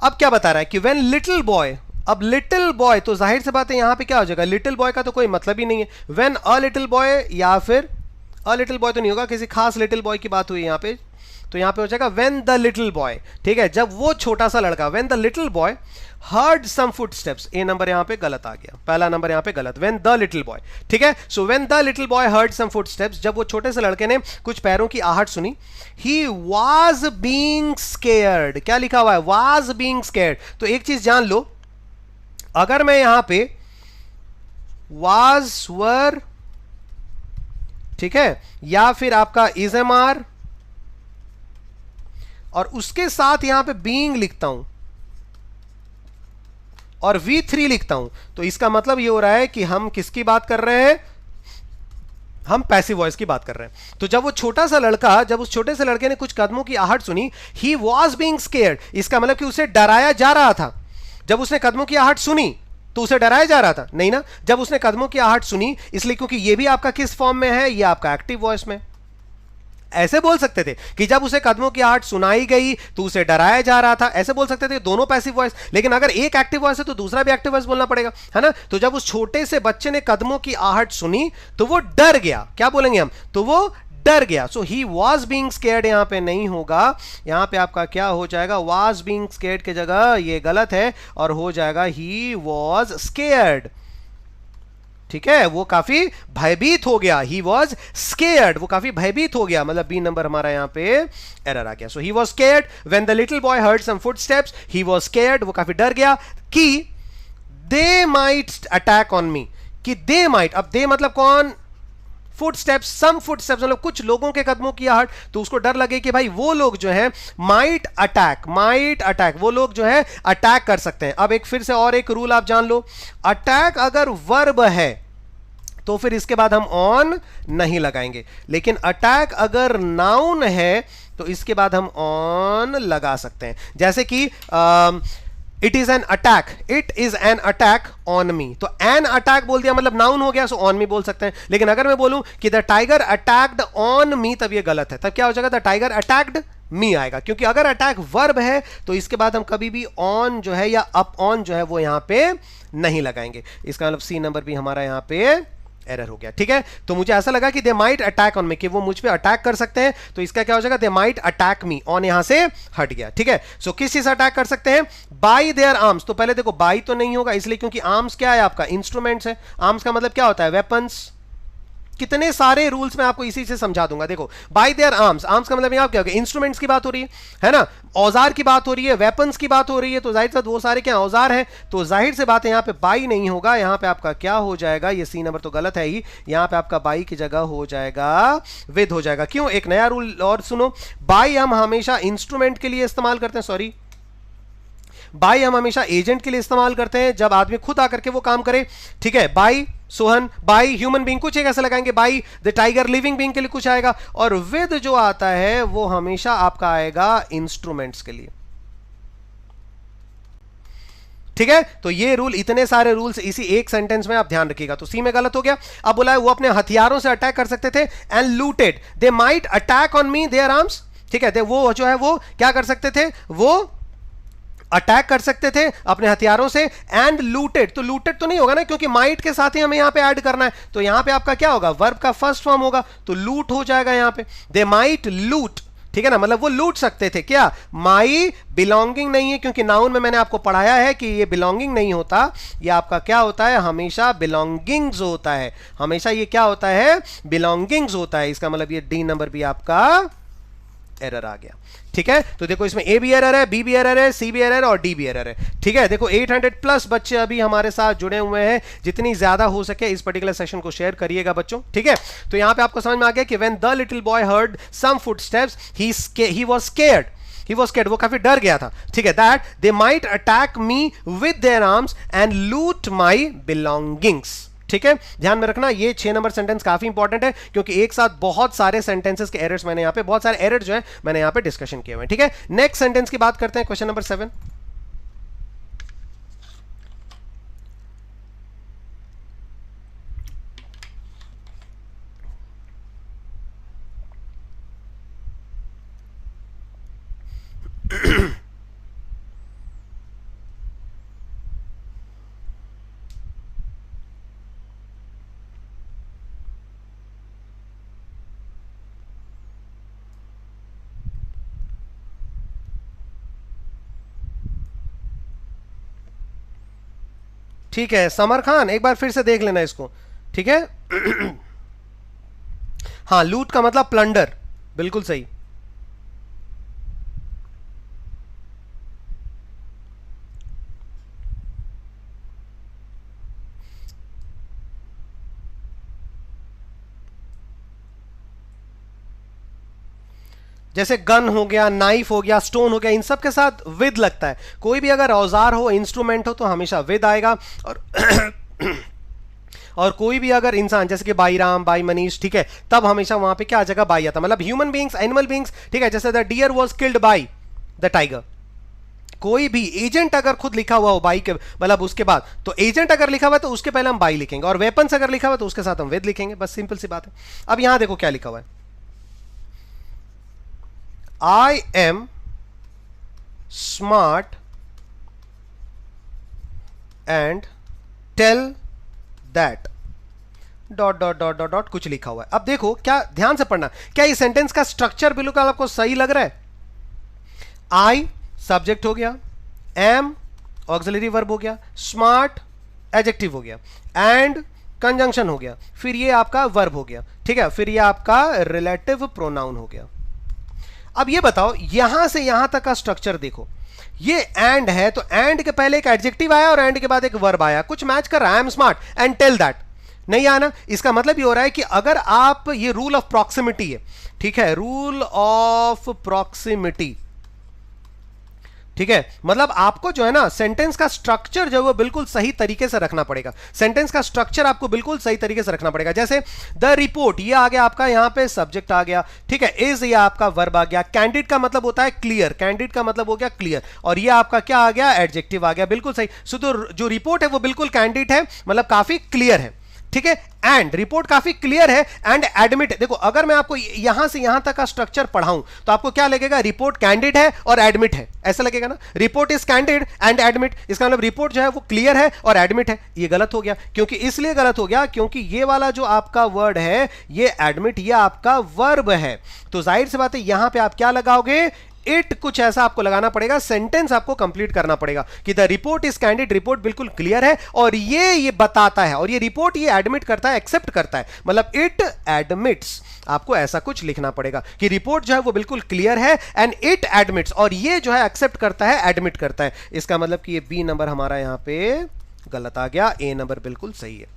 अब क्या बता रहा है कि व्हेन लिटिल बॉय, अब लिटिल बॉय तो जाहिर सी बात है यहां पे क्या हो जाएगा, लिटिल बॉय का तो कोई मतलब ही नहीं है। व्हेन अ लिटिल बॉय, या फिर अ लिटिल बॉय तो नहीं होगा, किसी खास लिटिल बॉय की बात हुई यहां पे, तो यहां पे हो जाएगा व्हेन द लिटिल बॉय, ठीक है? जब वो छोटा सा लड़का, when the little boy heard some footsteps, A number यहां पे गलत आ गया, पहला नंबर यहां पे गलत, व्हेन द लिटिल बॉय, ठीक है? So when the little boy heard some footsteps, जब वो छोटे से लड़के ने कुछ पैरों की आहट सुनी, ही वाज बीइंग स्केयर्ड, क्या लिखा हुआ है? Was being scared. तो एक चीज जान लो, अगर मैं यहां पे वाज, वर, ठीक है, या फिर आपका इज एम आर और उसके साथ यहां पे बीइंग लिखता हूं और V3 लिखता हूं, तो इसका मतलब ये हो रहा है कि हम किसकी बात कर रहे हैं? हम पैसिव वॉइस की बात कर रहे हैं। तो जब वो छोटा सा लड़का, जब उस छोटे से लड़के ने कुछ कदमों की आहट सुनी, ही वॉज बीइंग स्केयर्ड, इसका मतलब कि उसे डराया जा रहा था। जब उसने कदमों की आहट सुनी तो उसे डराया जा रहा था? नहीं ना, जब उसने कदमों की आहट सुनी, इसलिए क्योंकि ये भी आपका किस फॉर्म में है? ये आपका एक्टिव वॉइस में। ऐसे बोल सकते थे कि जब उसे कदमों की आहट सुनाई गई तो उसे डराया जा रहा था, ऐसे बोल सकते थे, दोनों पैसिव वॉइस। लेकिन अगर एक एक्टिव वॉइस है तो दूसरा भी एक्टिव वॉइस बोलना पड़ेगा, है ना? तो जब उस छोटे से बच्चे ने कदमों की आहट सुनी तो वो डर गया, क्या बोलेंगे हम? तो वो डर गया। So he was being scared यहां पे नहीं होगा, यहां पे आपका क्या हो जाएगा? वॉज बीइंग स्केयर्ड की जगह ये गलत है और हो जाएगा ही वॉज स्केयर्ड, ठीक है? वो काफी भयभीत हो गया, ही वॉज स्केयर्ड, वो काफी भयभीत हो गया, मतलब बी नंबर हमारा यहां पे एरर आ गया। So he was scared when the little boy heard some footsteps, he was scared, वो काफी डर गया कि they might attack on me, कि दे माइट, अब दे मतलब कौन? फुटस्टेप्स, सम फुटस्टेप्स मतलब कुछ लोगों के कदमों की आहट, तो उसको डर लगे कि भाई वो लोग जो है माइट अटैक, वो लोग जो है अटैक कर सकते हैं। अब एक फिर से और एक रूल आप जान लो, अटैक अगर वर्ब है तो फिर इसके बाद हम ऑन नहीं लगाएंगे, लेकिन अटैक अगर नाउन है तो इसके बाद हम ऑन लगा सकते हैं। जैसे कि it is an attack on मी, तो एन अटैक बोल दिया मतलब नाउन हो गया, सो ऑन मी बोल सकते हैं। लेकिन अगर मैं बोलूं कि the tiger attacked on me, तब ये गलत है, तब क्या हो जाएगा? द टाइगर अटैक्ड मी आएगा, क्योंकि अगर अटैक वर्ब है तो इसके बाद हम कभी भी ऑन जो है या अप ऑन जो है वो यहां पे नहीं लगाएंगे। इसका मतलब सी नंबर भी हमारा यहां पे एरर हो गया। ठीक है, तो मुझे ऐसा लगा कि they might attack on me, कि वो मुझ पे अटैक कर सकते हैं, तो इसका क्या हो जाएगा, दे माइट अटैक मी, ऑन यहां से हट गया। ठीक है, सो किस चीज से अटैक कर सकते हैं, बाय देयर आर्म्स। तो पहले देखो बाय तो नहीं होगा, इसलिए क्योंकि आर्म्स क्या है आपका, इंस्ट्रूमेंट्स है। आर्म्स का मतलब क्या होता है, वेपन्स। कितने सारे रूल्स मैं आपको इसी से समझा दूंगा। देखो बाय देयर आर्म्स, आर्म्स का मतलब यहां क्या होगा, इंस्ट्रूमेंट्स की बात हो रही है ना, औजार की बात हो रही है, वेपन्स की बात हो रही है, तो जाहिर सा वो सारे क्या औजार हैं, तो जाहिर से बात है यहां पे बाई नहीं होगा, यहां पे आपका क्या हो जाएगा, ये सी नंबर तो गलत है ही, यहां पे आपका बाई की जगह हो जाएगा विद हो जाएगा। क्यों, एक नया रूल और सुनो, बाई हम हमेशा इंस्ट्रूमेंट के लिए इस्तेमाल करते हैं, सॉरी बाई हम हमेशा एजेंट के लिए इस्तेमाल करते हैं, जब आदमी खुद आकर के वो काम करे। ठीक है, by Sohan, by human being, कुछ एक ऐसा लगाएंगे, by the tiger living being के लिए कुछ आएगा, और विद जो आता है वो हमेशा आपका आएगा इंस्ट्रूमेंट्स के लिए। ठीक है, तो ये रूल, इतने सारे रूल्स इसी एक सेंटेंस में आप ध्यान रखिएगा। तो सी में गलत हो गया। अब बोला है वो अपने हथियारों से अटैक कर सकते थे, and looted, they might attack on me there arms. ठीक है, वो जो है वो क्या कर सकते थे, वो अटैक कर सकते थे अपने हथियारों से, एंड लूटेड, तो लूटेड तो नहीं होगा ना, क्योंकि माइट के साथ ही हमें यहां पे ऐड करना है, तो यहां पे आपका क्या होगा, वर्ब का फर्स्ट फॉर्म होगा, तो लूट हो जाएगा यहां पे, दे माइट लूट। ठीक है ना, मतलब वो लूट सकते थे क्या, माई बिलोंगिंग नहीं है, क्योंकि नाउन में मैंने आपको पढ़ाया है कि ये बिलोंगिंग नहीं होता, ये आपका क्या होता है, हमेशा बिलोंगिंग्स होता है, हमेशा ये क्या होता है, बिलोंगिंग्स होता है। इसका मतलब ये डी नंबर भी आपका एरर आ गया। ठीक है, तो देखो इसमें ए भी एरर है, बी भी एरर है, सी भी एरर है और डी भी एरर है। ठीक है, देखो 800 प्लस बच्चे अभी हमारे साथ जुड़े हुए हैं, जितनी ज्यादा हो सके इस पर्टिकुलर सेशन को शेयर करिएगा बच्चों। ठीक है, तो यहां पे आपको समझ में आ गया कि when the little boy heard some footsteps he was scared, वो काफी डर गया था। ठीक है, that they might attack me with their arms and loot my belongings. ठीक है, ध्यान में रखना, ये 6 नंबर सेंटेंस काफी इंपॉर्टेंट है, क्योंकि एक साथ बहुत सारे सेंटेंसेस के एरर्स मैंने यहां पे, बहुत सारे एरर जो है मैंने यहां पे डिस्कशन किए हुए हैं। ठीक है, नेक्स्ट सेंटेंस की बात करते हैं, क्वेश्चन नंबर 7। ठीक है, समर खान एक बार फिर से देख लेना इसको। ठीक है हाँ, लूट का मतलब प्लंडर, बिल्कुल सही। जैसे गन हो गया, नाइफ हो गया, स्टोन हो गया, इन सब के साथ विद लगता है। कोई भी अगर औजार हो, इंस्ट्रूमेंट हो, तो हमेशा विद आएगा। और और कोई भी अगर इंसान, जैसे कि बाई राम, बाई मनीष, ठीक है, तब हमेशा वहां पे क्या आ जाएगा, बाई आता। मतलब ह्यूमन बींग्स, एनिमल बींग्स, ठीक है, जैसे the deer was killed by the tiger. कोई भी एजेंट अगर खुद लिखा हुआ हो बाई के, मतलब उसके बाद, तो एजेंट अगर लिखा हुआ है तो उसके पहले हम बाई लिखेंगे, और वेपन्स अगर लिखा हुआ है तो उसके साथ हम विद लिखेंगे, बस सिंपल सी बात है। अब यहां देखो क्या लिखा हुआ है, I am smart and tell that dot dot dot dot dot कुछ लिखा हुआ है। अब देखो क्या, ध्यान से पढ़ना, क्या इस सेंटेंस का स्ट्रक्चर बिल्कुल आपको सही लग रहा है। आई सब्जेक्ट हो गया, एम ऑक्सिलरी वर्ब हो गया, स्मार्ट एडजेक्टिव हो गया, एंड कंजंक्शन हो गया, फिर ये आपका वर्ब हो गया। ठीक है, फिर ये आपका रिलेटिव प्रोनाउन हो गया। अब ये बताओ, यहां से यहां तक का स्ट्रक्चर देखो, ये एंड है, तो एंड के पहले एक एडजेक्टिव आया और एंड के बाद एक वर्ब आया, कुछ मैच कर रहा है। I am smart and tell that नहीं आना। इसका मतलब ये हो रहा है कि अगर आप, ये रूल ऑफ प्रॉक्सिमिटी है, ठीक है, रूल ऑफ प्रॉक्सिमिटी, ठीक है, मतलब आपको जो है ना सेंटेंस का स्ट्रक्चर जो है वो बिल्कुल सही तरीके से रखना पड़ेगा। सेंटेंस का स्ट्रक्चर आपको बिल्कुल सही तरीके से रखना पड़ेगा। जैसे द रिपोर्ट, ये आ गया आपका, यहां पे सब्जेक्ट आ गया, ठीक है, इज ये आपका वर्ब आ गया, कैंडिड का मतलब होता है क्लियर, कैंडिड का मतलब हो गया क्लियर, और ये आपका क्या आ गया, एडजेक्टिव आ गया, बिल्कुल सही। सो तो जो रिपोर्ट है वो बिल्कुल कैंडिड है, मतलब काफी क्लियर है। ठीक है। एंड रिपोर्ट काफी क्लियर है एंड एडमिट। देखो अगर मैं आपको यहां से यहां तक का स्ट्रक्चर पढ़ाऊं तो आपको क्या लगेगा, रिपोर्ट कैंडिड है और एडमिट है, ऐसा लगेगा ना। Report is candid and admit, इसका मतलब रिपोर्ट जो है वो क्लियर है और एडमिट है। ये गलत हो गया, क्योंकि इसलिए गलत हो गया क्योंकि ये वाला जो आपका वर्ड है ये एडमिट, ये आपका वर्ब है। तो जाहिर सी बात है यहां पे आप क्या लगाओगे, इट, कुछ ऐसा आपको लगाना पड़ेगा, सेंटेंस आपको कंप्लीट करना पड़ेगा कि the report is candid, report बिल्कुल क्लियर है और ये बताता है, और ये रिपोर्ट ये एडमिट करता है, एक्सेप्ट करता है, मतलब इट एडमिट्स। आपको ऐसा कुछ लिखना पड़ेगा कि रिपोर्ट जो है वो बिल्कुल क्लियर है एंड इट एडमिट्स, और ये जो है एक्सेप्ट करता है, एडमिट करता है। इसका मतलब कि ये बी नंबर हमारा यहां पे गलत आ गया, ए नंबर बिल्कुल सही है।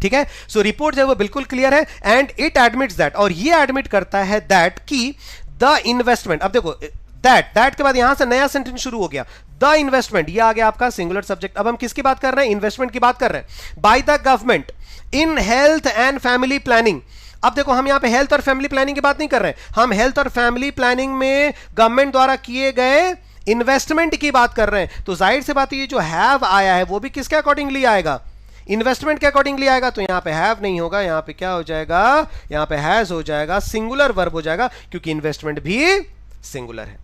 ठीक है, सो रिपोर्ट जो है वो बिल्कुल क्लियर है एंड इट एडमिट्स दैट, और ये एडमिट करता है दैट की द इन्वेस्टमेंट। अब देखो दैट के बाद यहां से नया सेंटेंस शुरू हो गया, द इन्वेस्टमेंट, ये आ गया आपका सिंगुलर सब्जेक्ट। अब हम किसकी बात कर रहे हैं, इन्वेस्टमेंट की बात कर रहे हैं। By the government in health and family planning. अब देखो हम यहां पे हेल्थ और फैमिली प्लानिंग की बात नहीं कर रहे हैं, हम हेल्थ और फैमिली प्लानिंग में गवर्नमेंट द्वारा किए गए इन्वेस्टमेंट की बात कर रहे हैं। तो जाहिर सी बात है ये जो हैव आया है वो भी किसके अकॉर्डिंगली आएगा, इन्वेस्टमेंट के अकॉर्डिंगली आएगा। तो यहां पे हैव नहीं होगा, यहां पे क्या हो जाएगा, यहां पे हैज हो जाएगा, सिंगुलर वर्ब हो जाएगा, क्योंकि इन्वेस्टमेंट भी सिंगुलर है।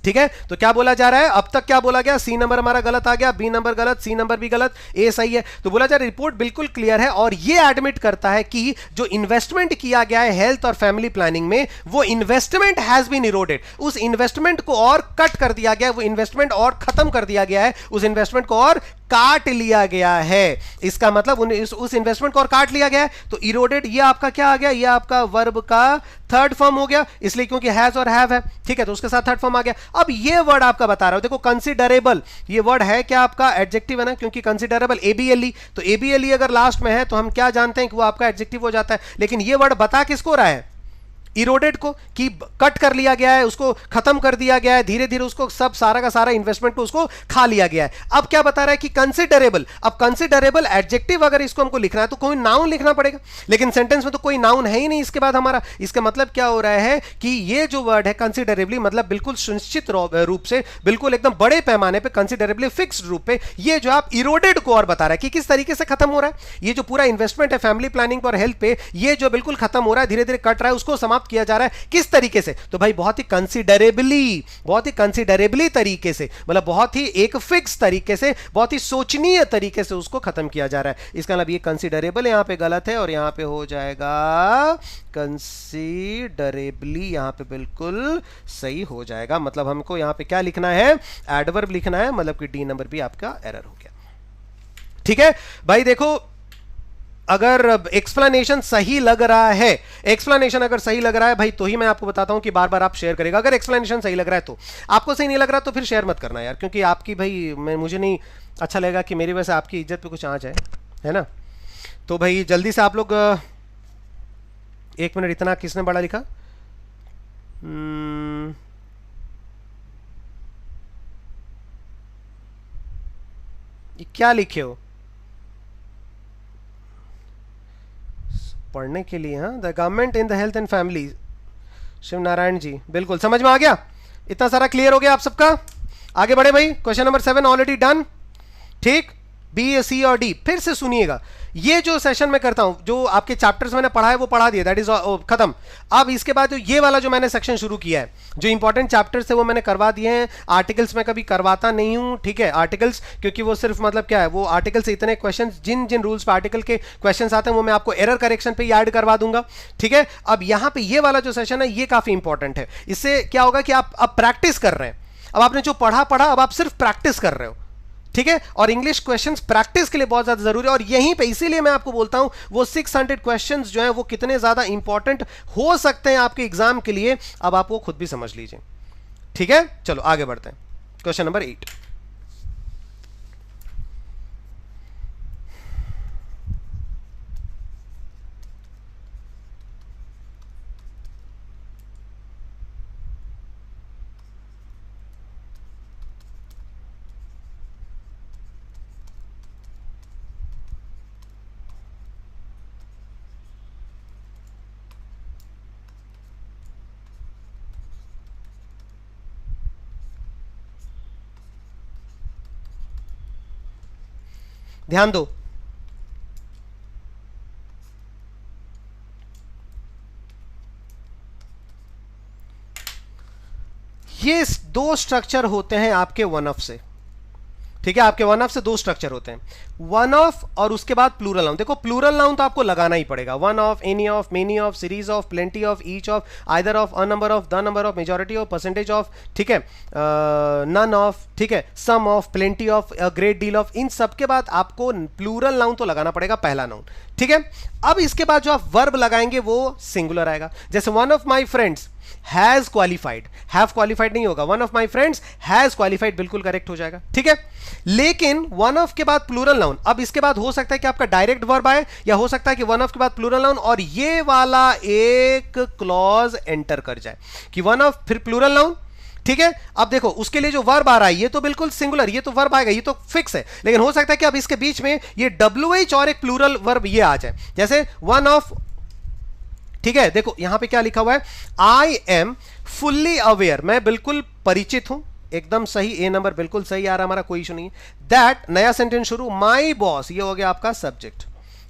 ठीक है, तो क्या बोला जा रहा है, अब तक क्या बोला गया, सी नंबर हमारा गलत आ गया, बी नंबर गलत, सी नंबर भी गलत, ए सही है। तो बोला जा रहा है रिपोर्ट बिल्कुल क्लियर है और ये एडमिट करता है कि जो इन्वेस्टमेंट किया गया है हेल्थ और फैमिली प्लानिंग में, वो इन्वेस्टमेंट हैज बीन इरोडेड, उस इन्वेस्टमेंट को और कट कर दिया गया है, वो इन्वेस्टमेंट और खत्म कर दिया गया है, उस इन्वेस्टमेंट को और काट लिया गया है। इसका मतलब उस इन्वेस्टमेंट को और काट लिया गया है। तो इरोडेड ये आपका क्या आ गया, ये आपका वर्ब का थर्ड फॉर्म हो गया, इसलिए क्योंकि हैज और हैव है। ठीक है, तो उसके साथ थर्ड फॉर्म आ गया। अब ये वर्ड आपका बता रहा हूं, देखो कंसिडरेबल, ये वर्ड है क्या आपका एडजेक्टिव है ना, क्योंकि कंसिडरेबल एबीएलई, तो एबीएलई अगर लास्ट में है तो हम क्या जानते हैं कि वो आपका एडजेक्टिव हो जाता है। लेकिन ये वर्ड बता किसको रहा है, इरोडेड को, कि कट कर लिया गया है, उसको खत्म कर दिया गया है, धीरे धीरे उसको सब सारा का सारा इन्वेस्टमेंट को उसको खा लिया गया है। अब क्या बता रहा है कि कंसिडरेबल। अब कंसिडरेबल एडजेक्टिव अगर इसको हमको लिखना है तो कोई नाउन लिखना पड़ेगा, लेकिन सेंटेंस में तो कोई नाउन है ही नहीं इसके बाद हमारा। इसका मतलब क्या हो रहा है कि ये जो वर्ड है कंसिडरेबली, मतलब बिल्कुल सुनिश्चित रूप से, बिल्कुल एकदम बड़े पैमाने पे, कंसिडरेबली फिक्स्ड रूप पे, ये जो आप इरोडेड को और बता रहा है कि किस तरीके से खत्म हो रहा है। ये जो पूरा इन्वेस्टमेंट है फैमिली प्लानिंग और हेल्थ पे, ये जो बिल्कुल खत्म हो रहा है, धीरे धीरे कट रहा है, उसको समाप्त किया जा रहा है। किस तरीके से, तो भाई बहुत ही कंसिडरेबली तरीके से, मतलब बहुत ही एक फिक्स तरीके से, बहुत ही सोचनीय तरीके से उसको खत्म किया जा रहा है। इसका मतलब ये कंसिडरेबल यहां पे गलत है और यहां पे हो जाएगा कंसिडरेबली, यहां पे बिल्कुल सही हो जाएगा। मतलब हमको यहां पे क्या लिखना है, एडवर्ब लिखना है, मतलब कि डी नंबर भी आपका एरर हो गया। ठीक है भाई, देखो अगर एक्सप्लेनेशन सही लग रहा है, एक्सप्लेनेशन अगर सही लग रहा है भाई, तो ही मैं आपको बताता हूं कि बार बार आप शेयर करेगा। अगर एक्सप्लेनेशन सही लग रहा है तो, आपको सही नहीं लग रहा तो फिर शेयर मत करना यार, क्योंकि आपकी भाई मुझे नहीं अच्छा लगेगा कि मेरी वजह से आपकी इज्जत पे कुछ आ जाए, है ना। तो भाई जल्दी से आप लोग, एक मिनट, इतना किसने बड़ा लिखा, क्या लिखे हो पढ़ने के लिए, हाँ, the government in the health and family, Shiv Narayan ji, बिल्कुल समझ में आ गया, इतना सारा क्लियर हो गया आप सबका। आगे बढ़े भाई, क्वेश्चन नंबर 7 ऑलरेडी डन। ठीक, बी, सी और डी फिर से सुनिएगा। ये जो सेशन में करता हूं, जो आपके चैप्टर्स मैंने पढ़ा है वो पढ़ा दिया, दैट इज खत्म। अब इसके बाद ये वाला जो मैंने सेक्शन शुरू किया है, जो इंपॉर्टेंट चैप्टर्स है वो मैंने करवा दिए हैं। आर्टिकल्स में कभी करवाता नहीं हूं, ठीक है, आर्टिकल्स, क्योंकि वो सिर्फ मतलब क्या है, वो आर्टिकल से इतने क्वेश्चन, जिन जिन रूल्स पे आर्टिकल के क्वेश्चन आते हैं वो मैं आपको एरर करेक्शन पे ही ऐड करवा दूंगा। ठीक है, अब यहां पे ये वाला जो सेशन है ये काफी इंपॉर्टेंट है। इससे क्या होगा कि आप अब प्रैक्टिस कर रहे हैं, अब आपने जो पढ़ा अब आप सिर्फ प्रैक्टिस कर रहे हो। ठीक है, और इंग्लिश क्वेश्चंस प्रैक्टिस के लिए बहुत ज्यादा जरूरी है, और यहीं पे इसीलिए मैं आपको बोलता हूं वो 600 क्वेश्चंस जो हैं वो कितने ज्यादा इंपॉर्टेंट हो सकते हैं आपके एग्जाम के लिए, अब आप वो खुद भी समझ लीजिए। ठीक है, चलो आगे बढ़ते हैं, क्वेश्चन नंबर 8। ध्यान दो, ये दो स्ट्रक्चर होते हैं आपके वन ऑफ से, ठीक है। आपके वन ऑफ से दो स्ट्रक्चर होते हैं, वन ऑफ और उसके बाद प्लूरल नाउन। देखो प्लूरल नाउन तो आपको लगाना ही पड़ेगा, one of, any of, many of, series of, plenty of, each of, either of, a number of, the number of, majority of, percentage of, ठीक है, नन ऑफ, ठीक है, some of, plenty of, a great deal of. इन सब के बाद आपको plural noun तो लगाना पड़ेगा, पहला नाउन, ठीक है। अब इसके बाद जो आप वर्ब लगाएंगे वो सिंगुलर आएगा। जैसे one of my friends has qualified, have qualified नहीं होगा, one of my friends has qualified बिल्कुल करेक्ट हो जाएगा, ठीक है। लेकिन वन ऑफ के बाद प्लूरल नाउन, अब इसके बाद हो सकता है कि आपका डायरेक्ट वर्ब आए, या हो सकता है कि वन ऑफ के बाद प्लूरल नाउन और ये वाला एक क्लॉज एंटर कर जाए कि वन ऑफ फिर प्लूरल नाउन, ठीक है। अब देखो उसके लिए जो वर्ब आ रहा है ये तो बिल्कुल सिंगुलर, ये तो वर्ब आएगा, ये तो फिक्स है। लेकिन हो सकता है कि अब इसके बीच में ये WH और एक प्लूरल वर्ब ये आ जाए, जैसे वन ऑफ, ठीक है। देखो यहां पे क्या लिखा हुआ है, आई एम फुल्ली अवेयर, मैं बिल्कुल परिचित हूं, एकदम सही, ए नंबर बिल्कुल सही आ रहा, हमारा कोई इशू नहीं है। दैट नया सेंटेंस शुरू, माई बॉस, ये हो गया आपका सब्जेक्ट,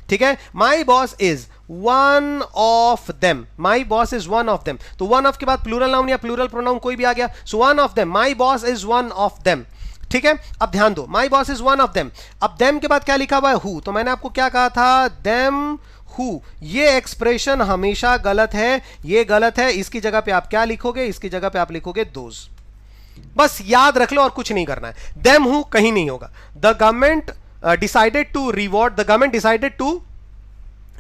ठीक है। माई boss is one of them, my boss is one of them, तो वन ऑफ के बाद प्लूरल नाउन या प्लूरल प्रोनाउन कोई भी आ गया, so one of them, my boss is one of them, ठीक है। अब ध्यान दो, माई boss is one of them, अब देम के बाद क्या लिखा हुआ है, हु, तो मैंने आपको क्या कहा था, देम हु, ये एक्सप्रेशन हमेशा गलत है, ये गलत है, इसकी जगह पे आप क्या लिखोगे, इसकी जगह पे आप लिखोगे दोज, बस याद रख लो और कुछ नहीं करना है। देम हु कहीं नहीं होगा। The government decided to reward, the government decided to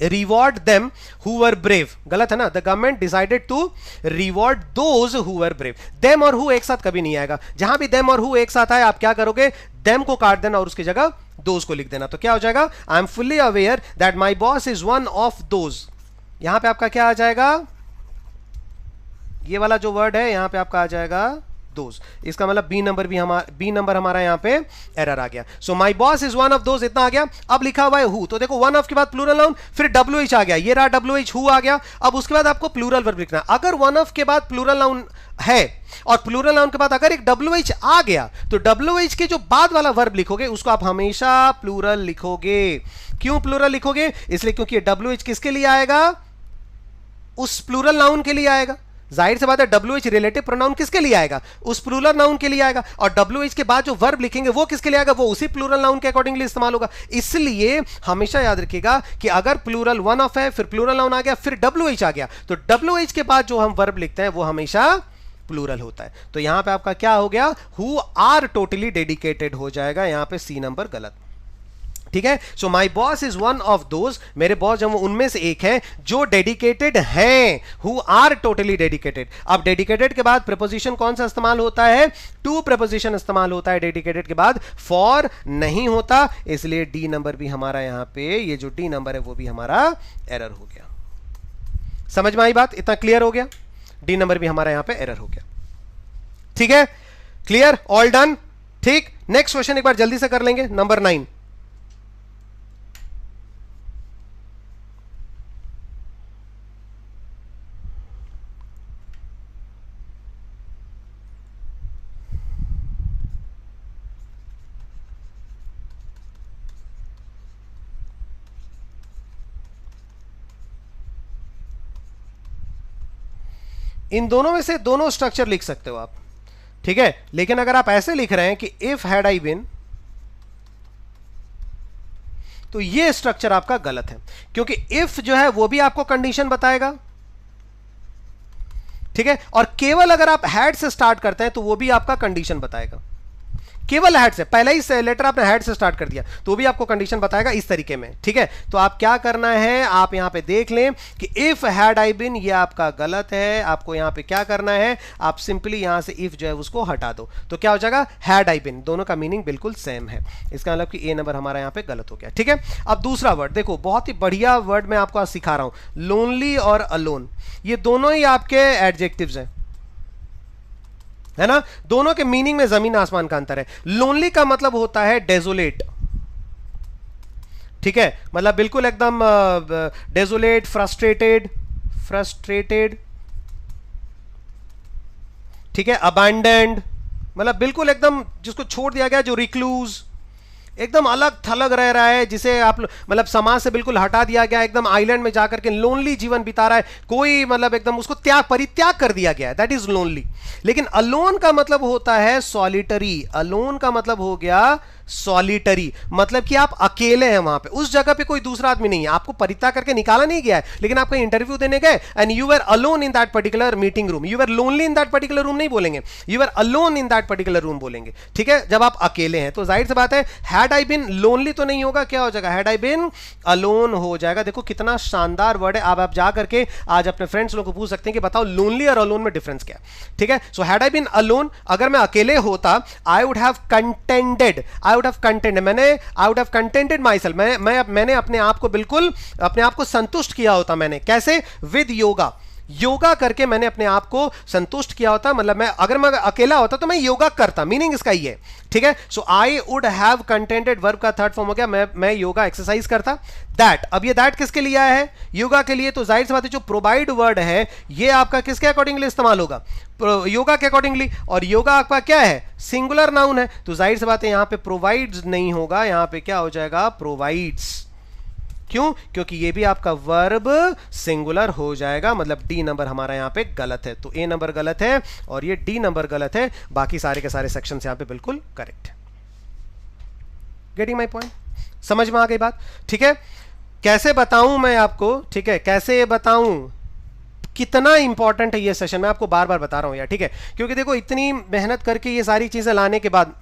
reward them who were brave, गलत है ना, the government decided to reward those who were brave. Them और हु एक साथ कभी नहीं आएगा, जहां भी देम और हु एक साथ आए आप क्या करोगे, देम को काट देना और उसकी जगह दोज को लिख देना, तो क्या हो जाएगा, I am fully aware that my boss is one of those. यहां पे आपका क्या आ जाएगा, ये वाला जो वर्ड है यहां पे आपका आ जाएगा दोज, इसका मतलब बी नंबर हमारा यहां पे एरर आ गया। So my boss is one of those, इतना आ गया। अब लिखा हुआ है हु, तो देखो वन ऑफ के बाद प्लूरल नाउन, फिर WH आ गया, ये रहा WH, हु आ गया। अब उसके बाद आपको प्लूरल वर्ब लिखना है। अगर वन ऑफ के बाद प्लूरल नाउन है और प्लूरल नाउन के बाद अगर एक WH आ गया, तो WH के जो बाद वाला वर्ब लिखोगे उसको आप हमेशा प्लूरल लिखोगे। क्यों प्लूरल लिखोगे, इसलिए क्योंकि WH किसके लिए आएगा, उस प्लूरल नाउन के लिए आएगा। जाहिर से बात है WH रिलेटिव प्रोनाउन किसके लिए आएगा, उस प्लूरल नाउन के लिए आएगा, और WH के बाद जो वर्ब लिखेंगे वो किसके लिए आएगा, वो उसी प्लूरल नाउन के अकॉर्डिंगली इस्तेमाल होगा। इसलिए हमेशा याद रखिएगा कि अगर प्लूरल वन ऑफ है, फिर प्लूरल नाउन आ गया, फिर WH आ गया, तो WH के बाद जो हम वर्ब लिखते हैं वो हमेशा प्लूरल होता है। तो यहां पे आपका क्या हो गया, हु आर टोटली डेडिकेटेड हो जाएगा, यहां पे सी नंबर गलत, ठीक है। So my boss is one of those, मेरे बॉस जो उनमें से एक है जो डेडिकेटेड हैं, हु आर टोटली डेडिकेटेड। अब डेडिकेटेड के बाद प्रीपोजिशन कौन सा इस्तेमाल होता है, टू प्रीपोजिशन इस्तेमाल होता है डेडिकेटेड के बाद, फॉर नहीं होता, इसलिए डी नंबर भी हमारा यहां पे, ये जो डी नंबर है वो भी हमारा एरर हो गया। समझ में आई बात, इतना क्लियर हो गया, डी नंबर भी हमारा यहां पे एरर हो गया, ठीक है, क्लियर, ऑल डन, ठीक। नेक्स्ट क्वेश्चन एक बार जल्दी से कर लेंगे, नंबर 9। इन दोनों में से दोनों स्ट्रक्चर लिख सकते हो आप, ठीक है। लेकिन अगर आप ऐसे लिख रहे हैं कि इफ हैड आई बीन, तो ये स्ट्रक्चर आपका गलत है, क्योंकि इफ जो है वो भी आपको कंडीशन बताएगा, ठीक है, और केवल अगर आप हैड से स्टार्ट करते हैं तो वो भी आपका कंडीशन बताएगा। केवल हैड से, पहला ही लेटर आपने हैड से स्टार्ट कर दिया तो भी आपको कंडीशन बताएगा इस तरीके में, ठीक है। तो आप क्या करना है, आप यहां पे देख लें कि इफ हैड आई बीन ये आपका गलत है, आपको यहां पे क्या करना है, आप सिंपली यहां से इफ जो है उसको हटा दो, तो क्या हो जाएगा, हैड आई बीन, दोनों का मीनिंग बिल्कुल सेम है, इसका मतलब कि ए नंबर हमारा यहां पे गलत हो गया, ठीक है। अब दूसरा वर्ड देखो, बहुत ही बढ़िया वर्ड मैं आपको आज सिखा रहा हूं, लोनली और अलोन, ये दोनों ही आपके एडजेक्टिव्स हैं, है ना, दोनों के मीनिंग में जमीन आसमान का अंतर है। लोनली का मतलब होता है डेजोलेट, ठीक है, मतलब बिल्कुल एकदम डेजोलेट, फ्रस्ट्रेटेड, ठीक है, अबैंडन्ड, मतलब बिल्कुल एकदम जिसको छोड़ दिया गया, जो रिक्लूज, एकदम अलग थलग रह रहा है, जिसे आप मतलब समाज से बिल्कुल हटा दिया गया, एकदम आइलैंड में जाकर के लोनली जीवन बिता रहा है, कोई मतलब एकदम उसको परित्याग कर दिया गया है, दैट इज लोनली। लेकिन अलोन का मतलब होता है सॉलिटरी, अलोन का मतलब हो गया सॉलिटरी, मतलब कि आप अकेले हैं वहां पे, उस जगह पे कोई दूसरा आदमी नहीं है, आपको परित्याग करके निकाला नहीं गया है, लेकिन आप कहीं इंटरव्यू देने गए and you were alone in that particular meeting room, you were lonely in that particular room नहीं बोलेंगे, you were alone in that particular room बोलेंगे, ठीक है, जब आप अकेले हैं। तो जाहिर सी बात है हैड आई बीन लोनली तो नहीं होगा, क्या हो जाएगा, हैड आई बीन अलोन हो जाएगा। देखो कितना शानदार वर्ड है। अब आप जा करके आज अपने फ्रेंड्स लोगों को पूछ सकते हैं कि बताओ लोनली और अलोन में डिफरेंस क्या है, ठीक है। So had I been alone, अगर मैं अकेले होता, I would have contented, I would have contented myself, मैंने अपने आप को बिल्कुल अपने आप को संतुष्ट किया होता। मैंने कैसे, विद योगा, योगा करके मैंने अपने आप को संतुष्ट किया होता, मतलब अगर मैं अकेला होता तो मैं योगा करता, मीनिंग इसका ही है, ठीक है। So I would have contented, verb का थर्ड फॉर्म हो गया, मैं योगा एक्सरसाइज करता। दैट, अब ये दैट किसके लिए आया है, योगा के लिए, तो जाहिर सी बात है जो प्रोवाइड वर्ड है ये आपका किसके अकॉर्डिंगली इस्तेमाल होगा, योगा के अकॉर्डिंगली, और योगा आपका क्या है, सिंगुलर नाउन है, तो जाहिर सी बात है यहां पे प्रोवाइड्स नहीं होगा, यहां पे क्या हो जाएगा, प्रोवाइड्स। क्यों, क्योंकि ये भी आपका वर्ब सिंगुलर हो जाएगा, मतलब डी नंबर हमारा यहां पे गलत है। तो ए नंबर गलत है और ये डी नंबर गलत है, बाकी सारे के सारे सेक्शन यहां पे बिल्कुल करेक्ट है। गेटिंग माय पॉइंट, समझ में आ गई बात, ठीक है। कैसे बताऊं मैं आपको, ठीक है, कैसे बताऊं, कितना इंपॉर्टेंट है ये सेशन, मैं आपको बार बार बता रहा हूं यार, ठीक है, क्योंकि देखो इतनी मेहनत करके ये सारी चीजें लाने के बाद,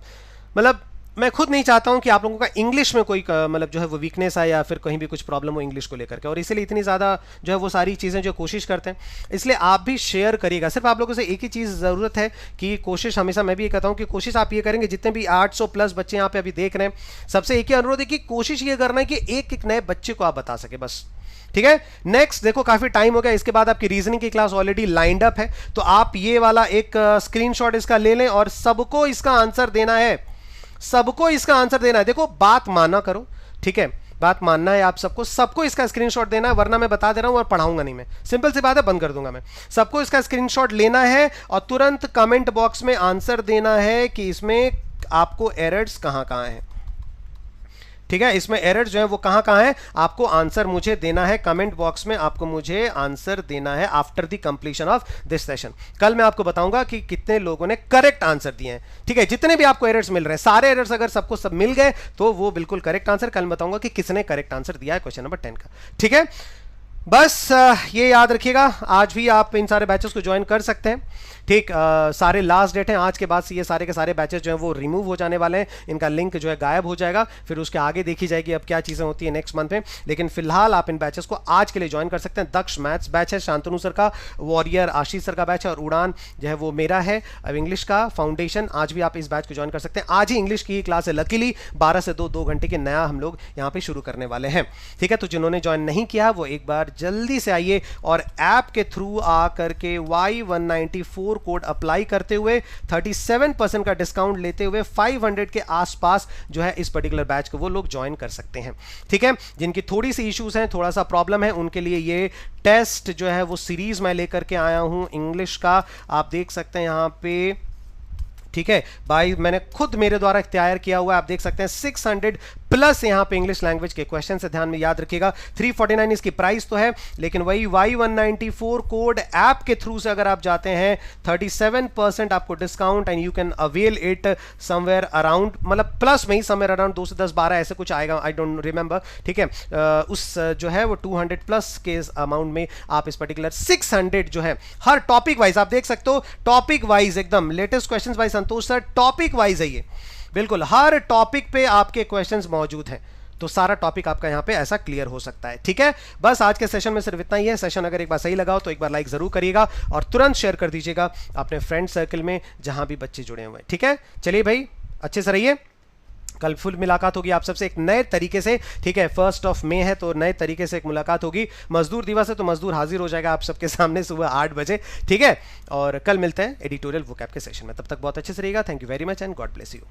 मतलब मैं खुद नहीं चाहता हूं कि आप लोगों का इंग्लिश में कोई मतलब जो है वो वीकनेस आए या फिर कहीं भी कुछ प्रॉब्लम हो इंग्लिश को लेकर के, और इसीलिए इतनी ज़्यादा जो है वो सारी चीज़ें जो कोशिश करते हैं, इसलिए आप भी शेयर करिएगा। सिर्फ आप लोगों से एक ही चीज़ ज़रूरत है कि कोशिश, हमेशा मैं भी ये कहता हूँ कि कोशिश आप ये करेंगे, जितने भी 800 प्लस बच्चे यहाँ पे अभी देख रहे हैं, सबसे एक ही अनुरोध है कि कोशिश ये करना है कि एक एक नए बच्चे को आप बता सके, बस, ठीक है। नेक्स्ट देखो काफी टाइम हो गया, इसके बाद आपकी रीजनिंग की क्लास ऑलरेडी लाइंड अप है, तो आप ये वाला एक स्क्रीनशॉट इसका ले लें और सबको इसका आंसर देना है, सबको इसका आंसर देना है। देखो बात माना करो, ठीक है, बात मानना है आप सबको इसका स्क्रीनशॉट देना है, वरना मैं बता दे रहा हूं और पढ़ाऊंगा नहीं मैं, सिंपल सी बात है, बंद कर दूंगा मैं। सबको इसका स्क्रीनशॉट लेना है और तुरंत कमेंट बॉक्स में आंसर देना है कि इसमें आपको एरर्स कहां कहां हैं, ठीक है, इसमें एरर्स जो है वो कहां कहां है, आपको आंसर मुझे देना है कमेंट बॉक्स में, आपको मुझे आंसर देना है after the completion of this session. कल मैं आपको बताऊंगा कि कितने लोगों ने करेक्ट आंसर दिए हैं, ठीक है, जितने भी आपको एरर्स मिल रहे हैं, सारे एरर्स अगर सबको सब मिल गए तो वो बिल्कुल करेक्ट आंसर, कल बताऊंगा कि किसने करेक्ट आंसर दिया है क्वेश्चन नंबर 10 का, ठीक है। बस ये याद रखिएगा, आज भी आप इन सारे बैचेस को ज्वाइन कर सकते हैं, ठीक, सारे लास्ट डेट हैं, आज के बाद से ये सारे के सारे बैचेस जो हैं वो रिमूव हो जाने वाले हैं, इनका लिंक जो है गायब हो जाएगा, फिर उसके आगे देखी जाएगी अब क्या चीज़ें होती है नेक्स्ट मंथ में, लेकिन फिलहाल आप इन बैचेस को आज के लिए ज्वाइन कर सकते हैं। दक्ष मैथ्स बैच है, शांतनु सर का, वॉरियर आशीष सर का बैच है, और उड़ान जो है वो मेरा है, अब इंग्लिश का फाउंडेशन, आज भी आप इस बैच को ज्वाइन कर सकते हैं। आज ही इंग्लिश की क्लास है, लकीली 12 से 2 घंटे के नया हम लोग यहाँ पे शुरू करने वाले हैं, ठीक है। तो जिन्होंने ज्वाइन नहीं किया वो एक बार जल्दी से आइए और ऐप के थ्रू आ करके Y194 कोड अप्लाई करते हुए 37% का डिस्काउंट लेते हुए 500 के आसपास जो है इस पर्टिकुलर बैच को वो लोग ज्वाइन कर सकते हैं, ठीक है। जिनकी थोड़ी सी इश्यूज हैं, थोड़ा सा प्रॉब्लम है, उनके लिए ये टेस्ट जो है वो सीरीज मैं लेकर के आया हूं इंग्लिश का, आप देख सकते हैं यहां पे, ठीक है भाई, मैंने खुद मेरे द्वारा इख्तियार किया हुआ है, आप देख सकते हैं 600 प्लस यहाँ पे इंग्लिश लैंग्वेज के क्वेश्चन से, ध्यान में याद रखिएगा। 349 इसकी प्राइस तो है, लेकिन वही Y194 कोड ऐप के थ्रू से अगर आप जाते हैं 37% आपको discount, and you can avail it somewhere around, मतलब प्लस में ही समवेयर अराउंड 2 से 10 12 ऐसे कुछ आएगा, आई डोंट रिमेंबर, ठीक है। उस जो है वो 200 प्लस के अमाउंट में आप इस पर्टिकुलर 600 जो है हर टॉपिक वाइज, आप देख सकते हो टॉपिक वाइज एकदम लेटेस्ट क्वेश्चन वाइज, संतोष सर टॉपिक वाइज है ये, बिल्कुल हर टॉपिक पे आपके क्वेश्चंस मौजूद हैं, तो सारा टॉपिक आपका यहां पे ऐसा क्लियर हो सकता है, ठीक है। बस आज के सेशन में सिर्फ इतना ही है। सेशन अगर एक बार सही लगा हो तो एक बार लाइक जरूर करिएगा और तुरंत शेयर कर दीजिएगा अपने फ्रेंड सर्कल में जहां भी बच्चे जुड़े हुए हैं, ठीक है। चलिए भाई, अच्छे से रहिए, कल फुल मुलाकात होगी आप सबसे एक नए तरीके से, ठीक है। 1 मई है तो नए तरीके से एक मुलाकात होगी, मजदूर दिवस है तो मजदूर हाजिर हो जाएगा आप सबके सामने सुबह 8 बजे, ठीक है। और कल मिलते हैं एडिटोरियल वोकैब के सेशन में, तब तक बहुत अच्छे से रहिएगा। Thank you very much and God bless you.